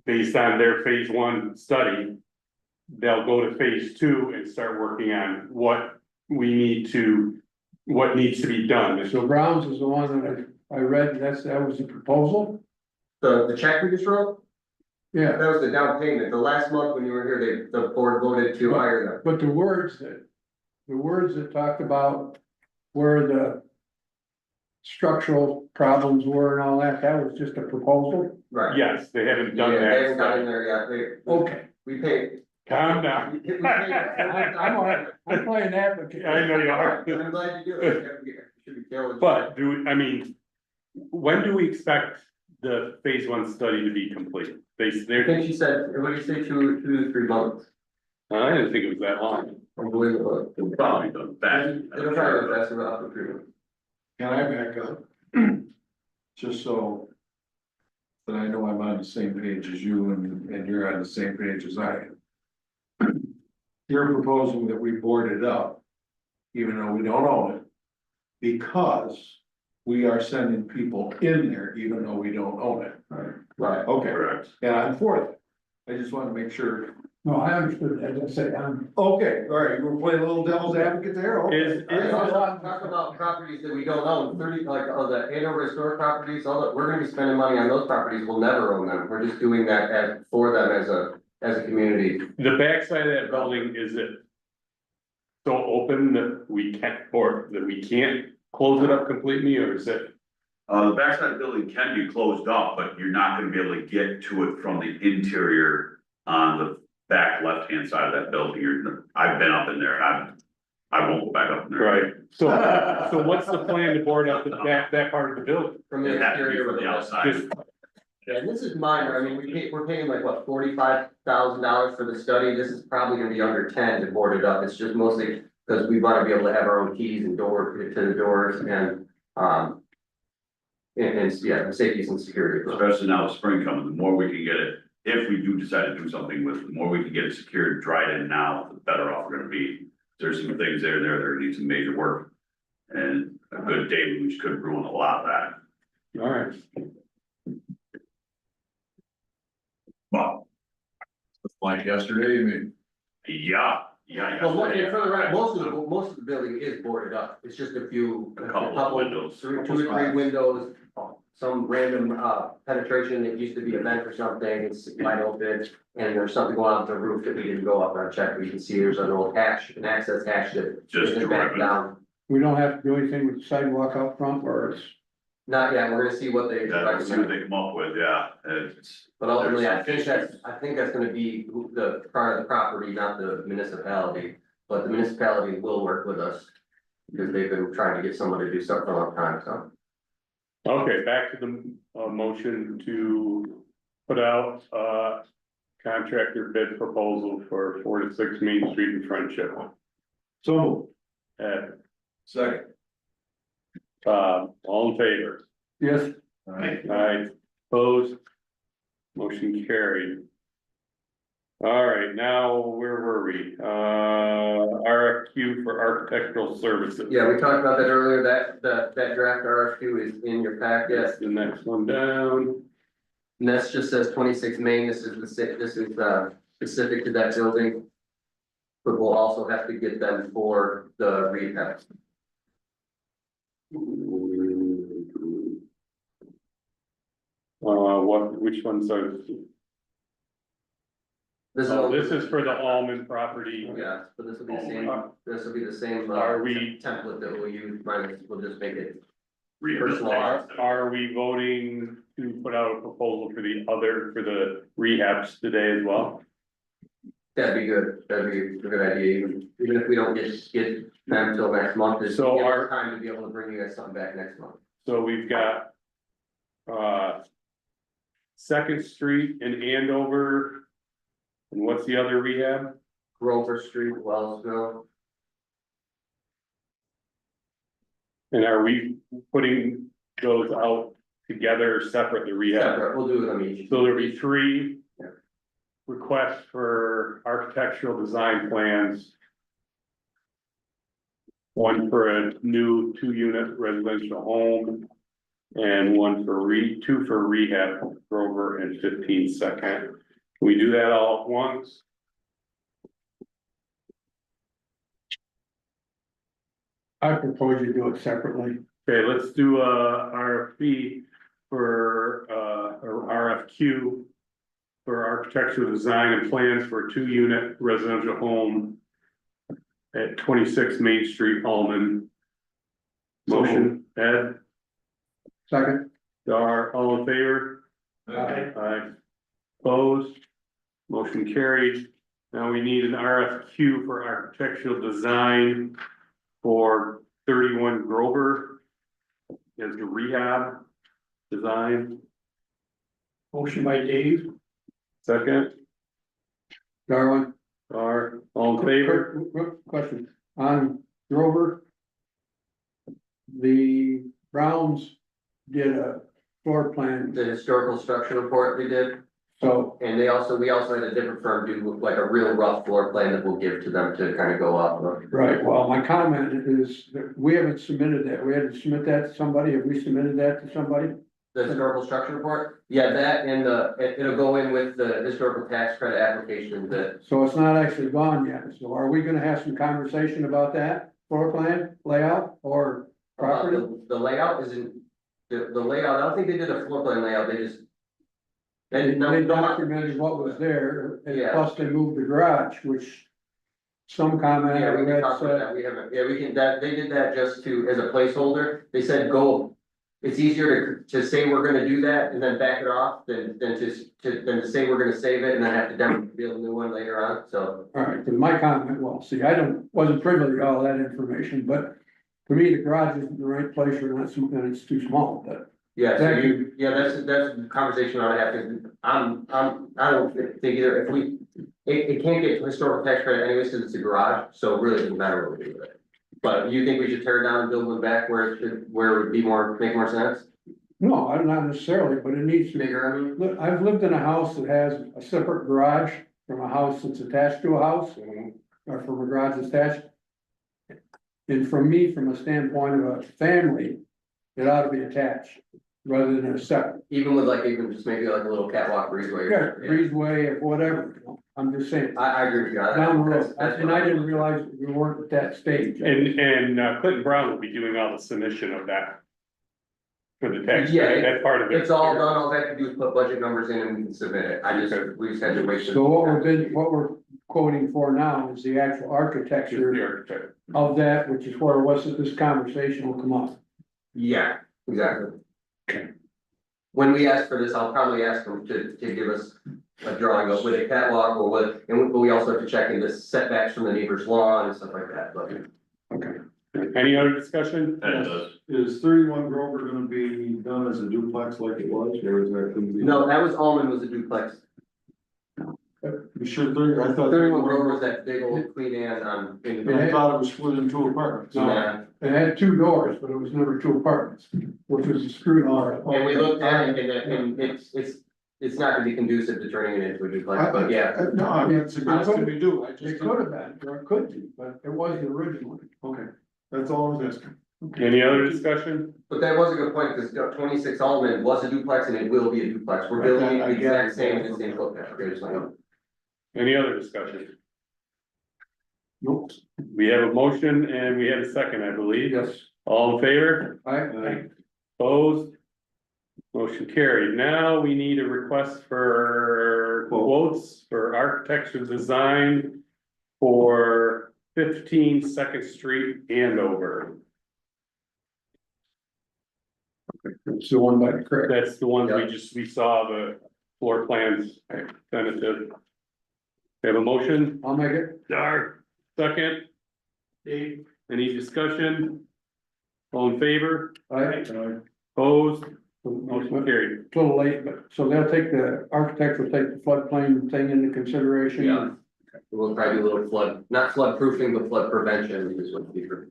based on their phase 1 study, they'll go to phase 2 and start working on what needs to be done. So Brown's is the one that I read, that was the proposal? The check we just wrote, Yeah, that was the down payment, the last month when you were here, the board voted to hire them. but the words that talked about where the structural problems were and all that, that was just a proposal? Right. Yes, they haven't Yeah, done they that. haven't got in study. there yet, Okay, we paid. Calm down. We paid- I'm all right. I'm playing advocate. I know you are. I'm glad you do it. You should be careful. But when do we expect the phase 1 study to be complete? I think she said, what did you say, 2 to 3 months? I didn't think it was that long. Unbelievable. It'll probably done fast. It'll probably be faster about the 3 months. Can I back up? Just so that I know I'm on the same page as you and you're on the same page as I am. You're proposing that we board it up, even though we don't own it, because we are sending people in there, even though we don't own it. Right, okay, Correct. and I'm for that. I just want to make sure. No, I understood, as I said, Okay, all right, we're playing a little devil's advocate there, okay. Is- Talk about properties that we don't own, 30, like, the Hanover historic properties, we're gonna be spending money on those properties, we'll never own them, we're just doing that for them as a community. The backside of that building, is it so open that we can't, or that we can't close it up completely, or is it? The backside of the building can be closed up, but you're not gonna be able to get to it from the interior on the back left-hand side of that building. I've been up in there, and I won't go back up in there. Right, so what's the plan to board up that part of the building? From the It has to be exterior from of the the outside. Just, Yeah, and this is minor, I mean, we're paying like, what, $45,000 for the study, this is probably gonna be under 10 to board it up, it's just mostly because we wanna be able to have our own keys and door to the doors and, and safety and security. Especially now the spring coming, the more we can get it, if we do decide to do something with it, the more we can get it secured, dried in now, the better off we're gonna be. There's some things there that need some major work. And a good day, which could ruin a lot of that. all right, But, Like yesterday, you mean? yeah. Well, for the right, most of the building is boarded up, it's just a few. A couple of windows. 2 or 3 windows, some random, penetration that used to be a vent or something, it's wide open. And there's something going on with the roof that we didn't go up and check, you can see there's an old hatch, an access hatch that Just isn't back driven. down. we don't have to do anything with the sidewalk out front, or it's, Not yet, we're gonna see what they That's what recommend, they come up with, yeah, it's. but ultimately, I there's think some that's gonna be the part of the property, not the municipality. But the municipality will work with us, because they've been trying to get someone to do something for a long time, so. okay, back to the, motion to put out, contractor bid proposal for 4 to 6 Main Street in Friendship. So, Ed, second. all in favor? yes, Aye, opposed? Motion carried. All right, now, where were we? RFQ for architectural services. Yeah, we talked about that earlier, that draft RFQ is in your packet, That's the next one down. and this just says 26 Main, this is specific to that building. But we'll also have to get them for the rehab. Which ones are? This is for the Almond property. Yeah, so this will be the same, Are we- template that we'll use, minus, we'll just make it. Rehabilitation. Are we voting to put out a proposal for for the rehabs today as well? That'd be good, that'd be a good idea, even if we don't get them till next month, just give So us time to be able to bring you guys something back next month. So we've got. Second Street in Andover. And what's the other rehab? Grover Street, Wellsville. And are we putting those out together, separate, the rehab? Separate, we'll do it on each. So there'll be three. Yeah. Requests for architectural design plans. One for a new 2-unit residential home. And one for two for rehab, Grover and 15 Second. Can we do that all at once? I propose you do it separately. Okay, let's do a RFP for, or RFQ. For architectural design and plans for a 2-unit residential home. At 26 Main Street, Alman. Motion, Ed, Second. Dar, all in favor? Aye. Opposed? Motion carried. Now we need an RFQ for architectural design for 31 Grover. As the rehab design. Motion by Dave. Second, Darwin. Dar, all in favor? Quick question, on Grover. The Browns did a floor plan, The historical structure report they did, so, and we also had a different firm do like a real rough floor plan that we'll give to them to kind of go off of. right, well, my comment is that we haven't submitted that, we had to submit that to somebody, have we submitted that to somebody? The historical structure report, yeah, that and it'll go in with the historical tax credit application that. So it's not actually gone yet, so are we gonna have some conversation about that floor plan, layout, or property? The layout isn't, the layout, I don't think they did a floor plan layout, they just. They no, documented what was there, and Yeah. plus they moved the garage, which some comment Yeah, I we can read talk about said, that, we haven't, yeah, we can, that, they did that just to, as a placeholder, they said go. It's easier to say we're gonna do that and then back it off than to say we're gonna save it and then have to build a new one later on, so. all right, but my comment, well, see, wasn't privy to all that information, but to me, the garage isn't in the right place or not, and it's too small, but. Yeah, so Thank you, yeah, that's a conversation I have to, I don't think either, if we, it can't get historical tax credit anyways, because it's a garage, so it really doesn't matter what we do with it. But you think we should tear it down and build one back where it would be make more sense? No, I'm not necessarily, but it needs to be. Bigger, I mean? Look, I've lived in a house that has a separate garage from a house that's attached to a house, or from a garage that's attached. And from me, from a standpoint of a family, it ought to be attached rather than a separate. Even with like, even just maybe like a little catwalk breezeway. Yeah, breezeway or whatever, I'm just saying, I agree with you. down the road, That's and I didn't realize we weren't at that stage. And Clinton Brown will be doing all the submission of that. For the tax, Yeah, credit. That's part of it. It's all done, all I have to do is put budget numbers in and we can submit it, we just had to wait. So what we're quoting for now is the actual Just architecture the architect. of that, which is where this conversation will come up. Yeah, exactly. Okay. When we ask for this, I'll probably ask them to give us a drawing of with a catwalk or with, but we also have to check into setbacks from the neighbor's lawn and stuff like that, but. Okay. Any other discussion? That does. Is 31 Grover gonna be done as a duplex like it was, or is that gonna be? No, that was Almond was a duplex. You sure 30, I thought. 31 Grover was that big old Queen Anne I thought it was split into apartments. Yeah, It had 2 doors, but it was never 2 apartments, which was a screw door. and we looked at it and it's not gonna be conducive to turning it into a duplex, but yeah. No, I mean, it's a good thing we do, I It just. could have been, or it could be, but it wasn't originally. Okay, that's all I was asking. Any other discussion? But that was a good point, because 26 Almond was a duplex and it will be a duplex, we're building it the exact same in the same footprint, okay, just like. Any other discussion? Nope. We have a motion and we have a second, I believe. Yes. All in favor? I, Opposed? Motion carried. Now we need a request for quotes for architecture design for 15 Second Street, Andover. it's the one by the creek. That's the ones we saw the floor plans tentative. We have a motion, I'll make it. Dar, second. Dave, any discussion? All in favor? Opposed? Motion carried. A little late, but, so they'll take the architect will take the floodplain thing into consideration. Yeah. We'll try to do a little flood, not flood proofing, but flood prevention is what we do.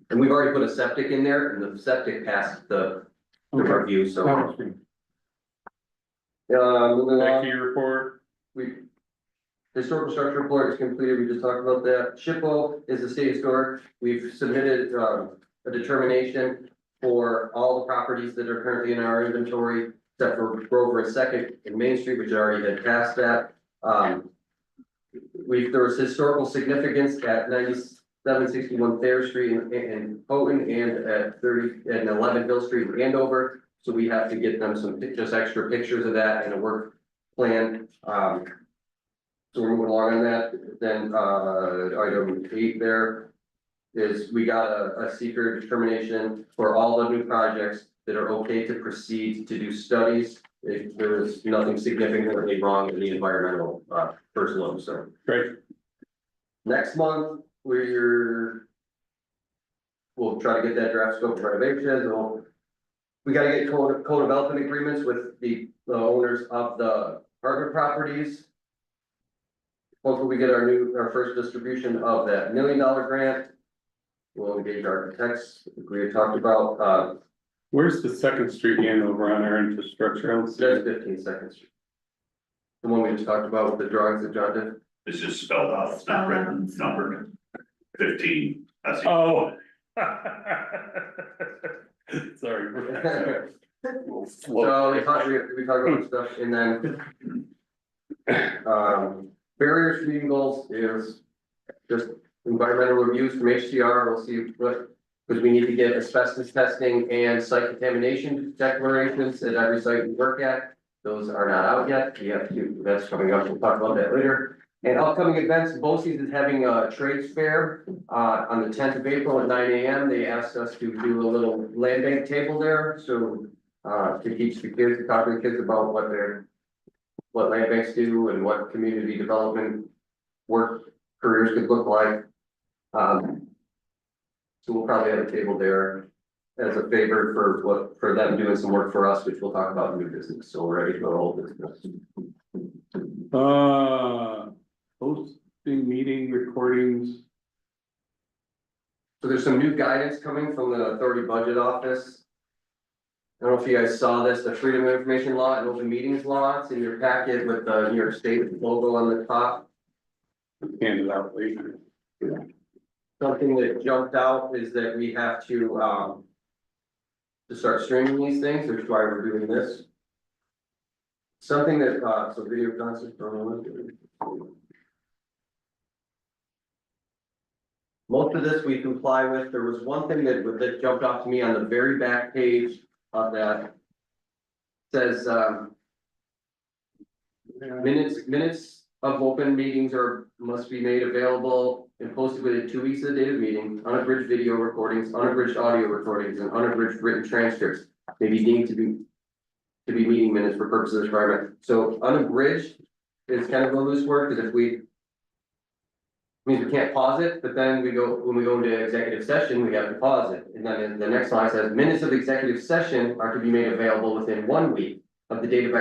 And we've already put a septic in there, and the septic passed the review, so. Moving Back on. to your report. We. Historical structure report is completed, we just talked about that. SHPO is the state historic, we've submitted, a determination for all the properties that are currently in our inventory, except for Grover and Second and Main Street, which already had passed that. There was historical significance at 9761 Thayer Street in Houghton and at 11 Hill Street in Andover. So we have to get them some, just extra pictures of that and a work plan. So we're moving along on that. Then, item 8 there is we got a secret determination for all the new projects that are okay to proceed to do studies. If there was nothing significantly wrong in the environmental, first look, so. Great. Next month, we'll try to get that draft scope of renovations, we gotta get co-development agreements with the owners of the apartment properties. Hopefully we get our first distribution of that $1 million grant. We'll engage architects, we had talked about, Where's the Second Street Hanover on our infrastructure? that's 15 seconds. The one we just talked about with the drawings that John did. It's just spelled out, it's not written, numbered. 15, that's. Oh. Sorry. So we talked about stuff and then. Barriers to meeting goals is just environmental reviews from HCR, we'll see what. Because we need to get asbestos testing and site contamination declarations at every site we work at. Those are not out yet, we have to, that's coming up, we'll talk about that later. And upcoming events, BOCES is having a trades fair, on the 10th of April at 9 AM. They asked us to do a little land bank table there, so, to teach the kids, to talk to the kids about what land banks do and what community development work careers could look like. So we'll probably have a table there as a favor for them doing some work for us, which we'll talk about in new business, so we're ready to go all business. Posting meeting recordings. So there's some new guidance coming from the Authority Budget Office. I don't know if you guys saw this, the Freedom of Information Law and Open Meetings Law, it's in your packet with the New York State logo on the top. Hand it out later. Something that jumped out is that we have to start streaming these things, which is why we're doing this. Something that, so video content. Most of this we comply with. There was one thing that jumped off to me on the very back page of that. Says, minutes of open meetings must be made available and posted within 2 weeks of the date of meeting. Unabridged video recordings, unabridged audio recordings, and unabridged written transcripts may be deemed to be meeting minutes for purposes of requirement. So unabridged is kind of a loose word, because means we can't pause it, but then when we go into executive session, we have to pause it. And then the next line says, minutes of executive session are to be made available within 1 week of the date of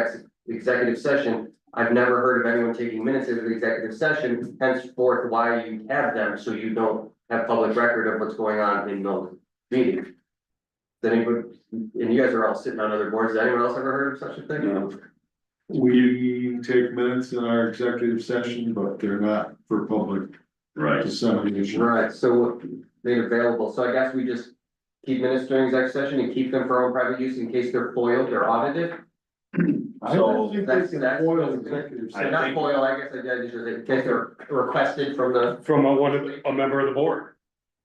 executive session. I've never heard of anyone taking minutes of the executive session, henceforth why you have them, so you don't have public record of what's going on in those meetings. Does anybody, and you guys are all sitting on other boards, has anyone else ever heard of such a thing? No. We take minutes in our executive session, but they're not for public Right. dissemination. Right, so they're available, so I guess we just keep minutes during executive session and keep them for our own private use in case they're foiled or audited. I don't think That's- they that's- can foil executive I session. Not think- foil, I guess I did, just in case they're requested from the, From a member of the board.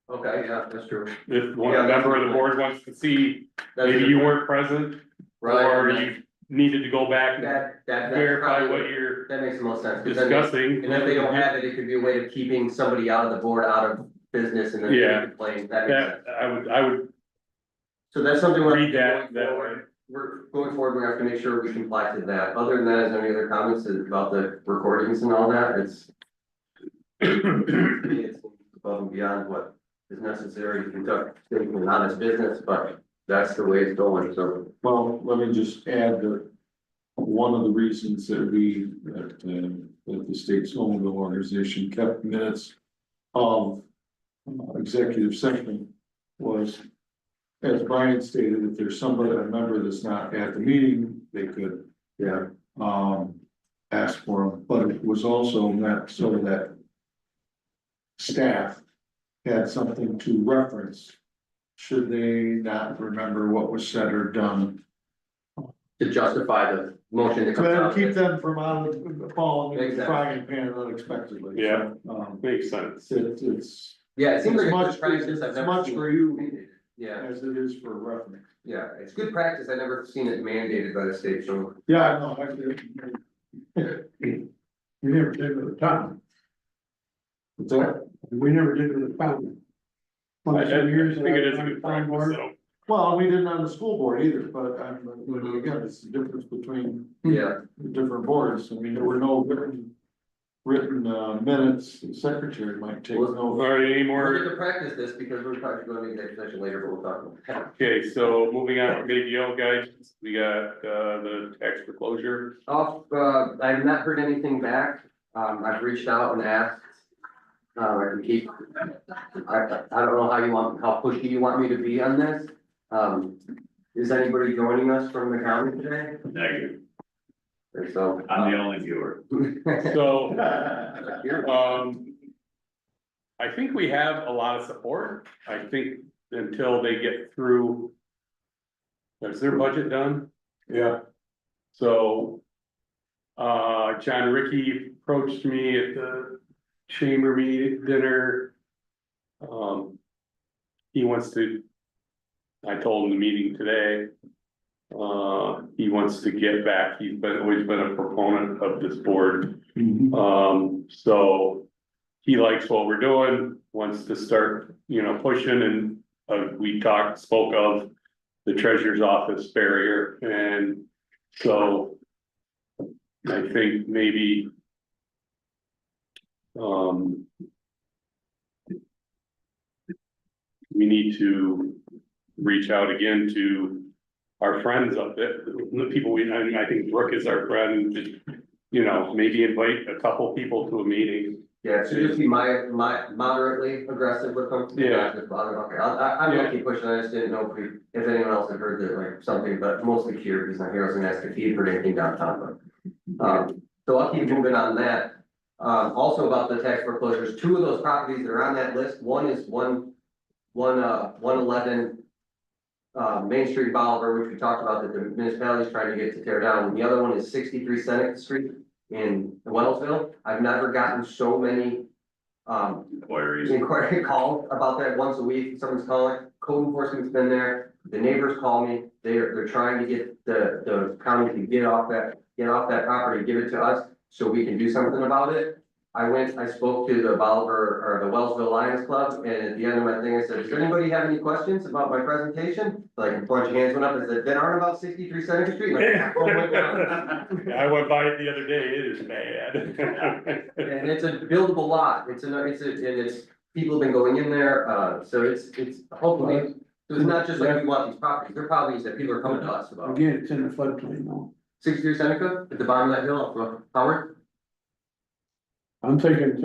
okay, yeah, that's true. If one Yeah, member of the board wants to see, That's maybe true. you weren't present, Right, or you needed to go back and that's verify probably, what you're that makes the most sense. 'Cause then- discussing. And if they don't have it, it could be a way of keeping somebody out of the board, out of business, and then they Yeah. complain, that makes sense. That, I would So that's something we're read that going forward. We're going forward, we have to make sure we comply to that. Other than that, is there any other comments about the recordings and all that? It's above and beyond what is necessary to conduct things in honest business, but that's the way it's going, so. Well, let me just add that one of the reasons that that the state snowmobile organization kept minutes of executive session was, as Brian stated, if there's somebody, a member that's not at the meeting, they could, Yeah. ask for them, but it was also meant so that staff had something to reference should they not remember what was said or done. To justify the motion that So comes that'll out of keep it. them from out of falling in the Exactly. frying pan unexpectedly. Yeah. So, Makes sense. it's Yeah, it seems like as a much, good practice, I've as never much seen. for you Yeah, as it is for reference. yeah, it's good practice, I've never seen it mandated by the state, so. Yeah, I know, We never did with the town, What's that? we never did with the town. I think Years it is a on good the town practice, board. so. Well, we didn't on the school board either, but again, it's the difference between Yeah, the different boards. I mean, there were no written minutes, the secretary might take Well, All notes. right, any we're more? to practice this because we're probably going to make that session later, but we'll talk about that. Okay, so moving on to video guys, we got, the tax foreclosure. I have not heard anything back, I've reached out and asked. I can keep, I don't know how pushy you want me to be on this. Is anybody joining us from the county today? Negative. Or so. I'm the only viewer. So, I think we have a lot of support. I think until they get through. Is their budget done? Yeah. So. John Ricky approached me at the chamber meeting dinner. He wants to. I told him the meeting today. He wants to get back. He's always been a proponent of this board. So. He likes what we're doing, wants to start, pushing, and we spoke of the treasurer's office barrier, and so. I think maybe. We need to reach out again to our friends up there, the people I think Brooke is our friend, maybe invite a couple people to a meeting. Yeah, so just be my moderately aggressive with them. Yeah. Okay, I'm gonna keep pushing, I just didn't know if anyone else had heard that, like, something, but mostly here, he's not here, I was gonna ask if he'd heard anything downtown, but. So I'll keep moving on that. Also about the tax foreclosures, two of those properties that are on that list, one is 111. Main Street Bolivar, which we talked about, that the municipality is trying to get to tear down, and the other one is 63 Seneca Street in Wellsville. I've never gotten so many Inquiries. inquiry calls about that once a week. Someone's calling, code enforcement's been there, the neighbors call me, they're trying to get the county to get off that property, give it to us, so we can do something about it. I spoke to the Bolivar or the Wellsville Lions Club, and at the end of my thing, I said, does anybody have any questions about my presentation? Like, a bunch of hands went up, and said, then aren't about 63 Seneca Street? Like, oh my God. I went by it the other day, it is bad. And it's a buildable lot, and it's, people have been going in there, so it's hopefully, so it's not just like we want these properties, there are properties that people are coming to us about. Again, it's in the floodplain though. 63 Seneca, at the bottom of that hill, off of Howard? I'm thinking,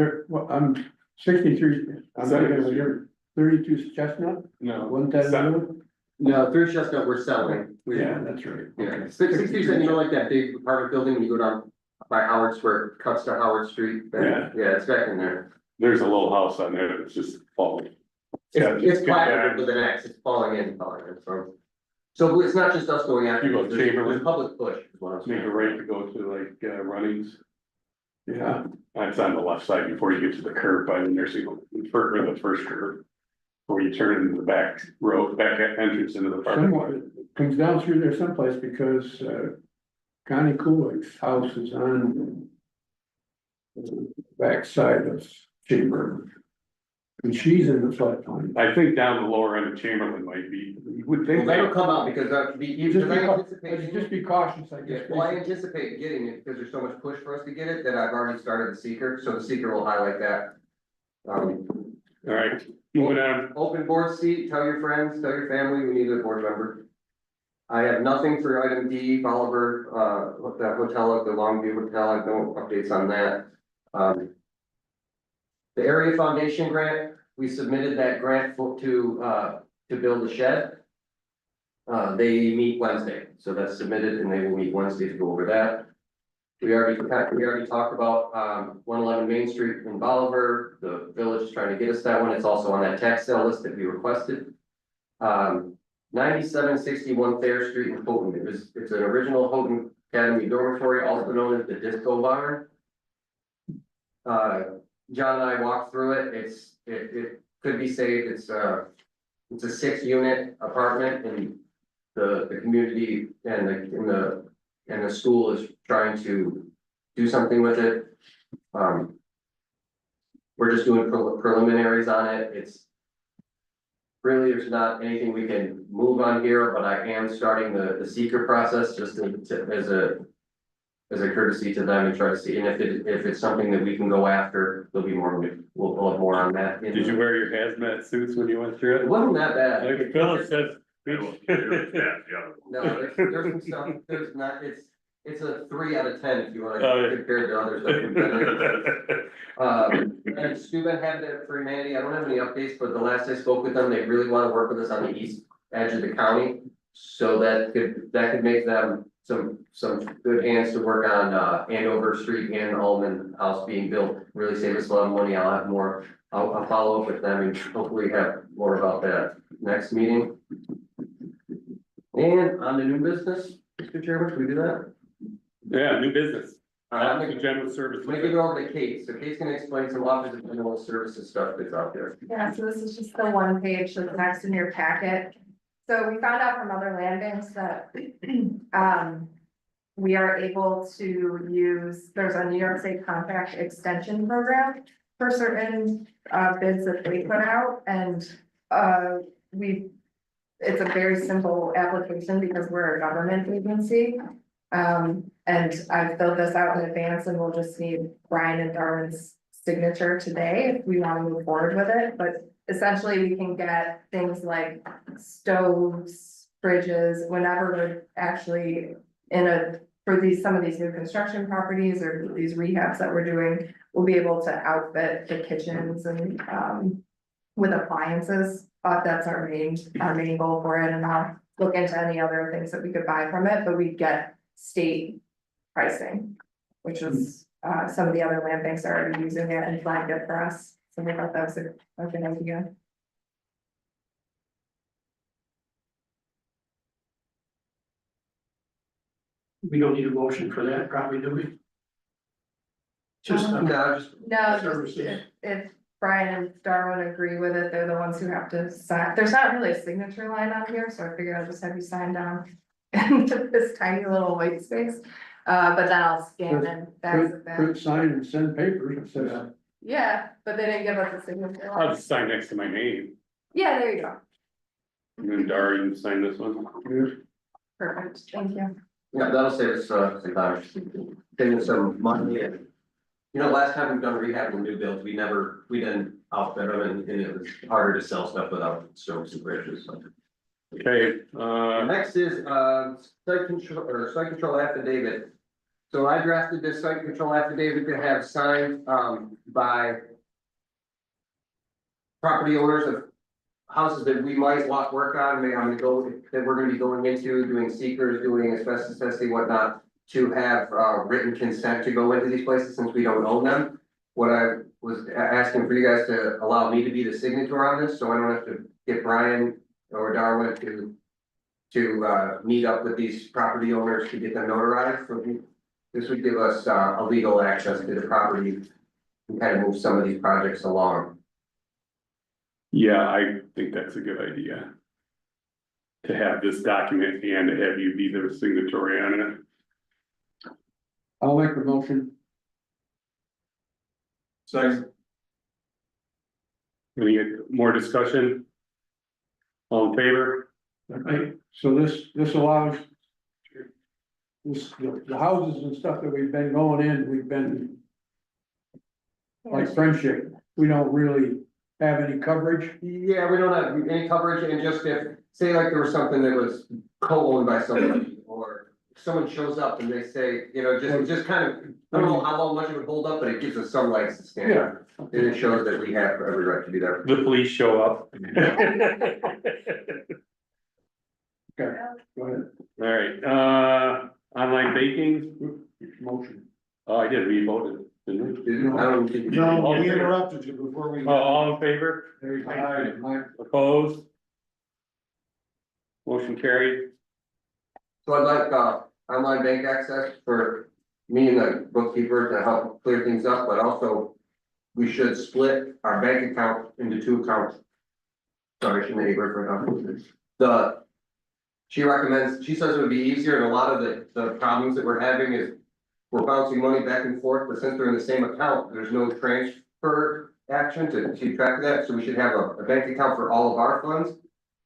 I'm 63, I'm thinking of your 32 Chestnut, No. wasn't that another one? No, through Chestnut, we're selling. Yeah, that's right. Yeah, 63 Seneca, you know, like that big apartment building, when you go down by Howard's where it cuts to Howard Street? Yeah. Yeah, it's back in there. There's a little house on there that's just falling. It's placarded with an X, it's falling in, so. So it's not just us going after, You go it, there's Chamberlain. public push, is what I'm Make saying. a right to go to like runnings. Yeah, That's on the left side before you get to the curve by the nursing home, or the first curve. Before you turn into the back road, back entrance into the park. somewhat, it comes down through there someplace because, Connie Kulik's house is on the backside of Chamber. And she's in the floodplain. I think down the lower end of Chamberlain might be, you would Well, think. that'll come out because Just I be, anticipate. just be cautious, I Yeah, guess. well, I anticipate getting it because there's so much push for us to get it that I've already started the seeker, so the seeker will highlight that. All right, moving on. Open board seat, tell your friends, tell your family, we need a board member. I have nothing for item D, Oliver, the hotel at the Longview Hotel, I have no updates on that. The area foundation grant, we submitted that grant to build a shed. They meet Wednesday, so that's submitted and they will meet Wednesday to go over that. We already talked about, 111 Main Street in Bolivar, the village is trying to get us that one, it's also on that tax sale list that we requested. 9761 Thayer Street in Houghton, it's an original Houghton Academy dormitory, also known as the Disco Barn. John and I walked through it, it could be saved, it's a 6-unit apartment and the community and the school is trying to do something with it. We're just doing preliminaries on it, it's really, there's not anything we can move on here, but I am starting the seeker process just as a courtesy to them and try to see, and if it's something that we can go after, there'll be more, we'll have more on that. Did you wear your hazmat suits when you went through It it? wasn't that bad. Like Phil says. It was bad, yeah. No, there's some stuff, there's not, it's a 3 out of 10 if you wanna Oh, yeah. compare to other stuff we've done there. And Steuben had it for humanity, I don't have any updates, but the last I spoke with them, they really wanna work with us on the east edge of the county. So that could make them some good hands to work on, Andover Street and Almond House being built, really save us a lot of money, I'll have more. I'll follow up with them and hopefully have more about that next meeting. And on the new business, Mr. Chairman, can we do that? Yeah, new business. All right, I'm The gonna general service. give it over to Kate, so Kate's gonna explain some office and general services stuff that's out there. Yeah, so this is just the one page that's next in your packet. So we found out from other land banks that, we are able to use, there's a New York State contract extension program for certain, bids that they put out, and, it's a very simple application because we're a government agency. And I filled this out in advance and we'll just need Brian and Darwin's signature today if we want to move forward with it, but essentially we can get things like stoves, fridges, whenever we're actually for some of these new construction properties or these rehabs that we're doing, we'll be able to outfit the kitchens and, with appliances. That's our main goal for it, and I'll look into any other things that we could buy from it, but we get state pricing, which is, some of the other land banks are already using it and flagged it for us, so we thought that was a good idea. We don't need a motion for that, probably, do we? Just, No, just, No, just Services. if Brian and Darwin agree with it, they're the ones who have to sign. There's not really a signature line on here, so I figured I'll just have you sign down into this tiny little white space. But then I'll scan and fax it back. Print, sign and send papers instead of. Yeah, but they didn't give us a signature I'll line. just sign next to my name. Yeah, there you go. And then Darian sign this one. Perfect, thank you. yeah, that'll save us, some time, save us some money and. You know, last time we've done rehab and new builds, we didn't outfit them and it was harder to sell stuff without stoves and fridges, so. Okay, Next is, site control affidavit. So I drafted this site control affidavit to have signed, by property owners of houses that we might want work on, that we're gonna be going into, doing seekers, doing asbestos testing, whatnot, to have, written consent to go into these places since we don't own them. What I was asking for you guys to allow me to be the signature on this, so I don't have to get Brian or Darwin to meet up with these property owners to get them notarized. So this would give us, a legal access to the property and kind of move some of these projects along. yeah, I think that's a good idea. To have this document and to have you be the signatory on it. I'll make the motion. Second. Any more discussion? All in favor? Right, so this allows. The houses and stuff that we've been going in, we've been like friendship, we don't really have any coverage? Yeah, we don't have any coverage, and just if, say like there was something that was co-owned by somebody, or someone shows up and they say, you know, just kind of, I don't know how long much it would hold up, but it gives us some rights to stand. Yeah. And it shows that we have every right to do that. The police show up. Okay, go ahead. Alright, online banking, Motion. oh, I did, we voted, didn't we? I don't think. No, we interrupted you before we. All in favor? There you go. Opposed? Motion carried. So I'd like, online bank access for me and the bookkeeper to help clear things up, but also we should split our bank account into 2 accounts. Sorry, I shouldn't have for she recommends, she says it would be easier, and a lot of the problems that we're having is we're bouncing money back and forth, but since they're in the same account, there's no transfer action to keep track of that, so we should have a bank account for all of our funds.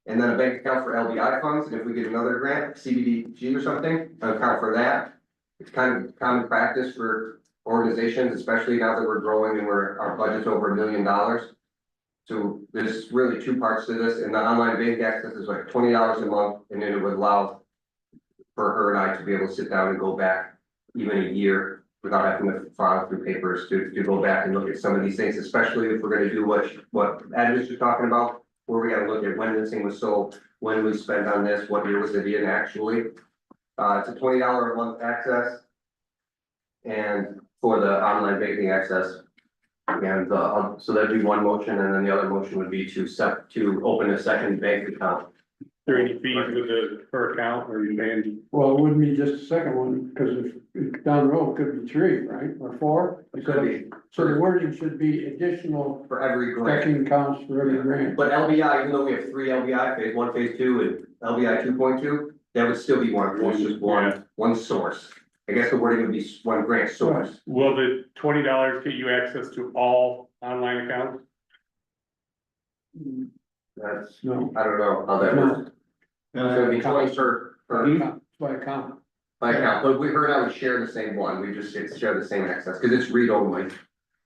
And then a bank account for LBI funds, and if we get another grant, CBDG or something, an account for that. It's kind of common practice for organizations, especially now that we're growing and our budget's over $1 million. So there's really 2 parts to this, and the online bank access is like $20 a month, and then it would allow for her and I to be able to sit down and go back even a year without having to file through papers to go back and look at some of these things, especially if we're gonna do what Ed was just talking about, where we gotta look at when this thing was sold, when we spent on this, what year was it in actually. It's a $20 a month access. And for the online banking access. And, so that'd be one motion, and then the other motion would be to open a second bank account. There any fees with the per account or you paying? Well, it wouldn't be just a second one, because if down the road, it could be 3, right, or 4? It could be So the wording should be additional for every grant. checking accounts for every grant. But LBI, even though we have 3 LBI, phase 1, phase 2, and LBI 2.2, that would still be one, it's just one source. I guess the wording would be one grant source. Will the $20 get you access to all online accounts? That's, No. I don't know how that works. So it'd be 20 per By account. by account, but her and I would share the same one, we just share the same access, because it's read only.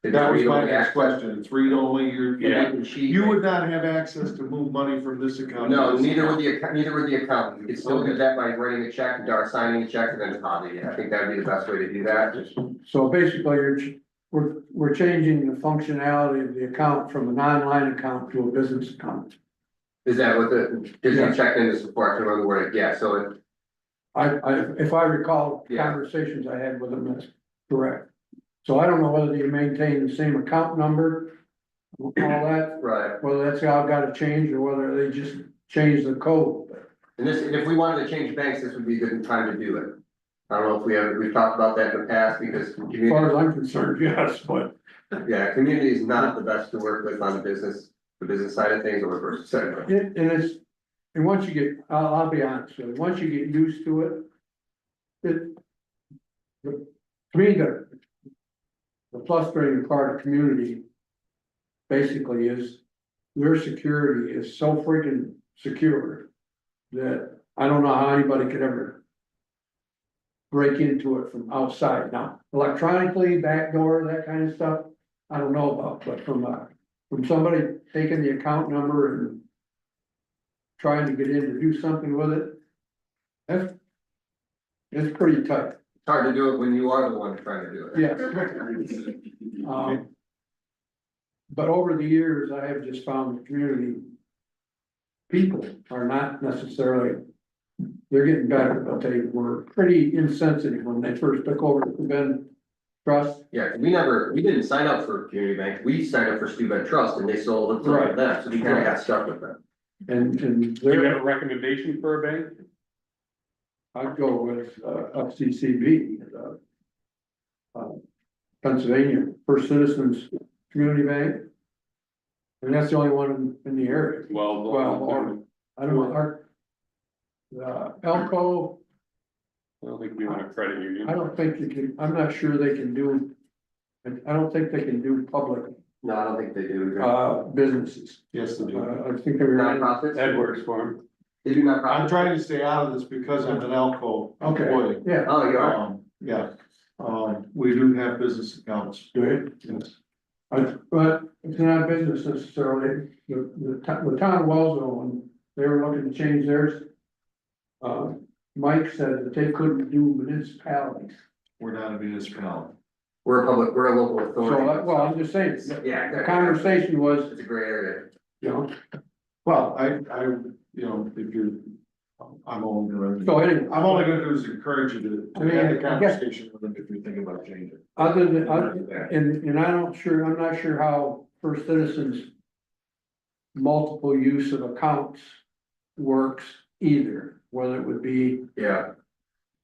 It's That was read my only next access. question, it's read only, And you would not have access to move money from this account. No, to this neither would account. the accountant, you could still do that by writing a check, or signing a check and then depositing it, I think that'd be the best way to do that, just. So basically, we're changing the functionality of the account from an online account to a business account. Is that what because Yeah. you checked in this before, I can remember where, yeah, so it, If I recall Yeah. conversations I had with them, that's correct. So I don't know whether you maintain the same account number, all that, right, whether that's all gotta change, or whether they just change the code. and if we wanted to change banks, this would be a good time to do it. I don't know if we've talked about that in the past, because As community, far as I'm concerned, yes, but yeah, community is not the best to work with on the business side of things, or the person side of it. and once you get, I'll be honest with you, once you get used to it. To me, the frustrating part of community. Basically is their security is so freaking secure. That I don't know how anybody could ever. Break into it from outside. Now, electronically, backdoor, that kind of stuff, I don't know about, but from somebody taking the account number and. Trying to get in to do something with it. It's pretty tight, It's hard to do it when you are the one trying to do it. yeah. But over the years, I have just found the community. People are not necessarily. They're getting better, but they were pretty insensitive when they first took over the Ben Trust. Yeah, we didn't sign up for community bank, we signed up for Steuben Trust, and they sold it to Right. them, so we kinda got stuck with them. And Do you have they're, a recommendation for a bank? I'd go with, FCCB. Pennsylvania First Citizens Community Bank. And that's the only one in the area. Well, I don't know, Elko, I don't think we want a credit union. I don't think you can, I'm not sure they can do. I don't think they can do public, No, I don't think they do. businesses. Yes, they do. I think they're. Nonprofits? Edwards Farm. They do nonprofits? I'm trying to stay out of this because I'm an Elko employee. Okay, yeah, Oh, you are, Yeah, we do have business accounts, do it. yes. But it's not business necessarily, the town of Wellsville, when they were looking to change theirs. Mike said that they couldn't do municipalities, We're not a municipality. We're a local so, authority. well, I'm just saying, Yeah. the conversation was, It's a gray area. you know, Well, you know, if you're, I'm only gonna. so anyway. I'm only gonna do is encourage you to I mean, have I a guess- conversation with them if you're thinking about changing. Other than, and I'm not sure how First Citizens. Multiple use of accounts works either, whether it would be Yeah,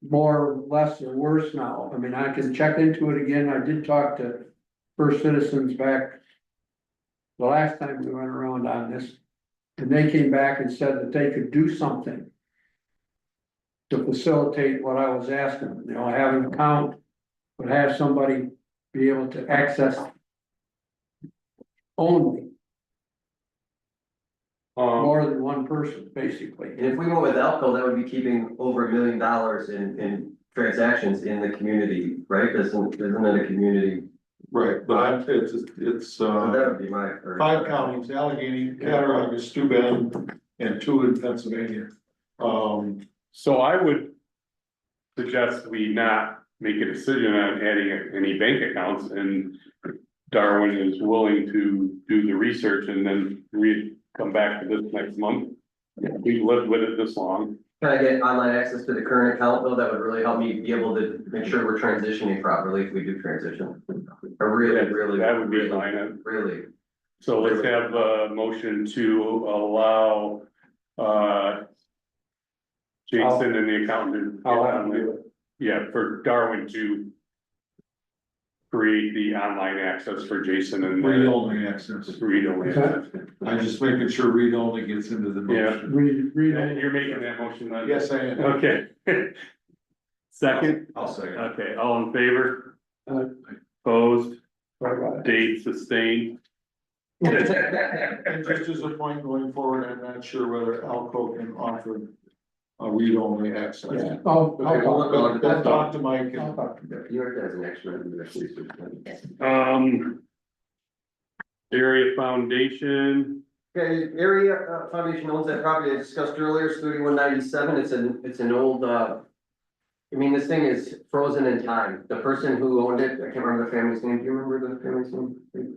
more, less or worse now. I mean, I can check into it again. I did talk to First Citizens back. The last time we went around on this, and they came back and said that they could do something. To facilitate what I was asking, you know, have an account, but have somebody be able to access. Only more than one person, basically. and if we went with Elko, that would be keeping over $1 million in transactions in the community, right? Isn't it a community? Right, but it's, So that would be my. five counties, Allegheny, Cattaraugus, Steuben, and 2 in Pennsylvania. So I would suggest we not make a decision on adding any bank accounts, and Darwin is willing to do the research and then come back to this next month. We've lived with it this long. Can I get online access to the current account though? That would really help me be able to make sure we're transitioning properly if we do transition. I really. That would be really, fine. Really. So let's have a motion to allow, Jason and the accountant. I'll have to do it. Yeah, for Darwin to create the online access for Jason and. read-only access. Read-only access. I'm just making sure read-only gets into the motion. Read And it. you're making that motion, then? Yes, I am. Okay. Second, I'll say it. okay, all in favor? Aye. Opposed, Bye-bye. date sustained. And just as a point going forward, I'm not sure whether Alco can offer a read-only access. Yeah, I'll I'll talk to Mike I'll and talk to them. New York has an extra. Area foundation, Okay, area foundation owns that property I discussed earlier, it's 3197, it's an old, I mean, this thing is frozen in time, the person who owned it, I can't remember the family's name, do you remember the family's name?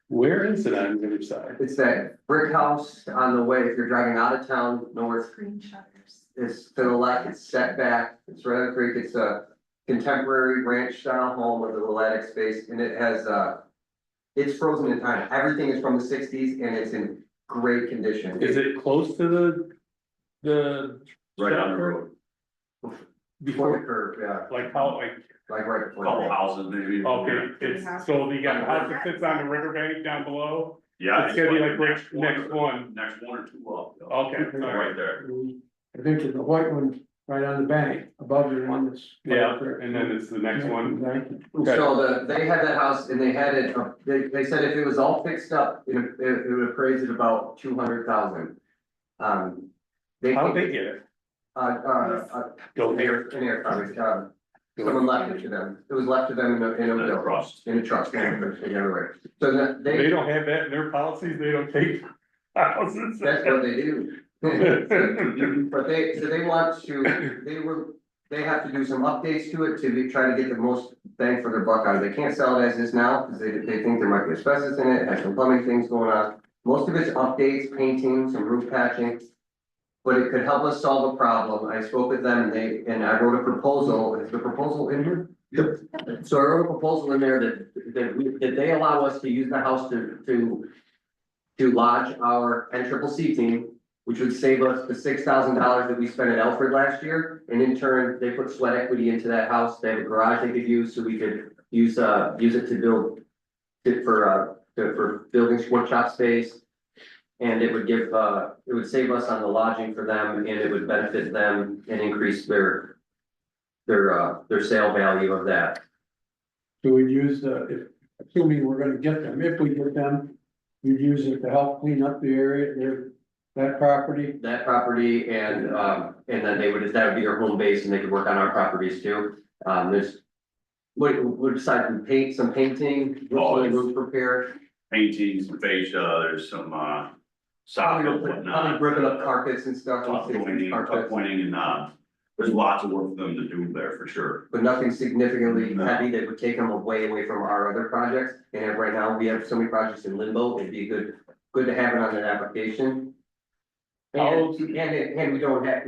where is it on the other side? It's that brick house on the way, if you're driving out of town, north, Green shutters. it's to the left, it's set back, it's right on the creek, it's a contemporary ranch style home with a little attic space, and it has, it's frozen in time, everything is from the 60s and it's in great condition. Is it close to the? Right on the road, Before the curve, yeah, Like how, like right before. couple the- houses maybe. okay, it's, so you got a house that sits on the riverbank down below? Yeah. It's gonna be like next next one. Next one or two up. Okay, all right. Right there. I think there's a white one right on the bank above the one that's. Yeah, and then it's the next one. So they had that house and they had it, they said if it was all fixed up, it would appraise at about 200,000. They. How'd they get it? An air probably, someone left it to them, it was left to them in a And bill, trust. in a trust, the other way. So that They don't have that in their policies, they don't take houses. that's what they do. But they want to, they have to do some updates to it to try to get the most bang for their buck out of it. They can't sell it as is now, because they think there might be asbestos in it, has some plumbing things going on. Most of it's updates, painting, some roof patching. But it could help us solve a problem. I spoke with them and I wrote a proposal. Is the proposal in here? Yep. So I wrote a proposal in there that they allow us to use the house to lodge our NCCC team, which would save us the $6,000 that we spent at Alfred last year. And in turn, they put sweat equity into that house. They have a garage they could use, so we could use it to build for building workshop space. And it would give, it would save us on the lodging for them, and it would benefit them and increase their sale value of that. So we use assuming we're gonna get them, if we get them, we'd use it to help clean up the area, that property. That property and then that would be their home base and they could work on our properties too. what besides some paint, some painting, roof repair? Painting, some fascia, there's some, soffit and Probably whatnot. ripping up carpets and stuff. Tuck pointing, and, there's lots of work for them to do there for sure. But nothing significantly No. heavy that would take them away from our other projects. And right now, we have so many projects in limbo, it'd be good to have it on that application. And we don't have,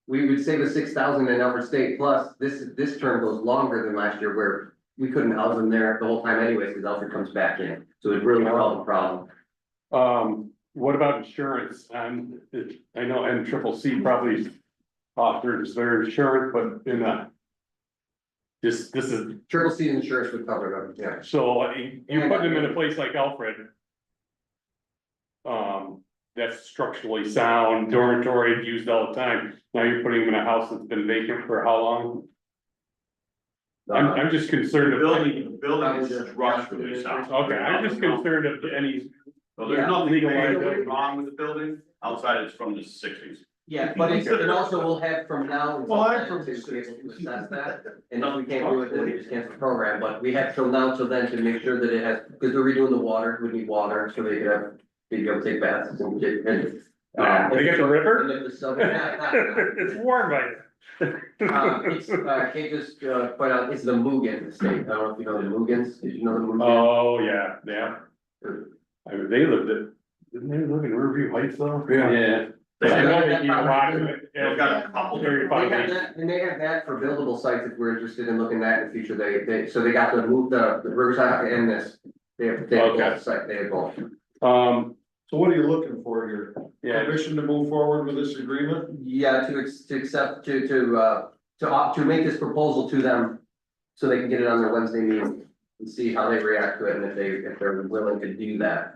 we would save us 6,000 in Elford State, plus this term goes longer than last year where we couldn't house them there the whole time anyways, because Elford comes back in, so it really solved the problem. What about insurance? I know NCCC probably offers their insurance, but this is, Triple C insurance would cover them, yeah. so you put them in a place like Alfred. That's structurally sound, dormitory used all the time. Now you're putting them in a house that's been vacant for how long? I'm just concerned The of building is structurally sound. Okay, I'm just concerned of any, So there's nothing Legal legally liability. wrong with the building, outside it's from the sixties. Yeah, but and also we'll have from now. until Well, I'm then from to the be able to 60s. assess that, and if we can't do it, then we just cancel the program, but we have till now till then to make sure that it has, because we're redoing the water, we need water, so they could have. Be able to take baths and get, and. they get the river? And if the sub- It's warm by It's, Kate just, point out, it's the Mugen estate, I don't know if you know the Mugens, did you know the Mugen? Oh, yeah. I mean, they didn't they live in Riverview Heights though? Yeah. But I know They they have need that water. They've got a couple different. They have that, and they have that for buildable sites if we're interested in looking at in the future, so they got to move the Riverside and this. They have Okay. both site, they have both. So what are you looking for here? Yeah, Permission to move forward with this agreement? Yeah, to accept, to make this proposal to them, so they can get it on their Wednesday meeting. And see how they react to it, and if they're willing to do that.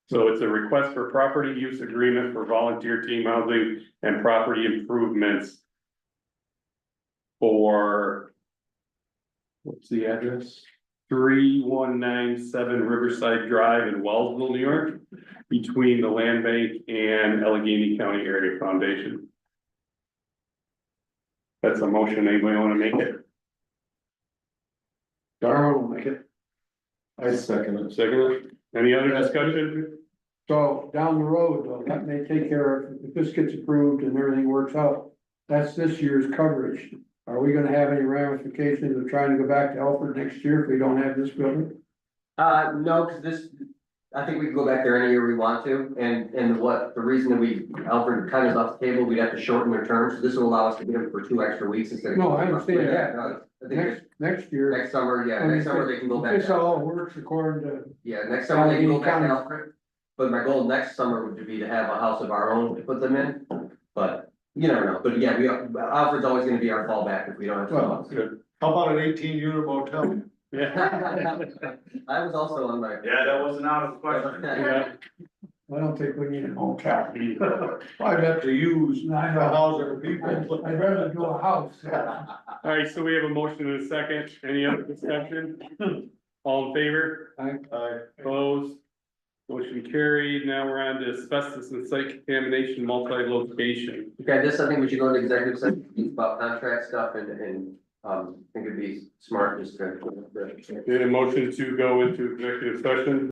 so it's a request for property use agreement for volunteer team housing and property improvements. For. What's the address? 3197 Riverside Drive in Wellsville, New York, between the Land Bank and Allegheny County Area Foundation. That's a motion, anybody wanna make it? Darwin will make it. I second it. Second, any other discussion? So down the road, though, that may take care of, if this gets approved and everything works out, that's this year's coverage. Are we gonna have any ramifications of trying to go back to Alfred next year if we don't have this building? No, because this, I think we can go back there any year we want to, and what, the reason that Alfred kind of is off the table, we'd have to shorten their term, so this will allow us to get them for 2 extra weeks instead of. No, I understand that. I think Next year. next summer, yeah, I mean, next summer they can go if back. This all works according to, Yeah, next summer they can go back to Allegheny County. Alfred, but my goal next summer would be to have a house of our own to put them in, but you never know, but yeah, Alfred's always gonna be our fallback if we don't have. Well, someone. How about an 18-unit motel? Yeah. I was also on my. Yeah, that wasn't out of the question. Yeah. I don't think we need a hotel. I meant to use the I know. house of people. I'd rather do a house. All right, so we have a motion and a second, any other discussion? All in favor? Opposed? Motion carried, now we're on to asbestos and site contamination multi-location. Okay, this, I think we should go into executive session, speak about contract stuff and, I think it'd be smart just to. Need a motion to go into executive session?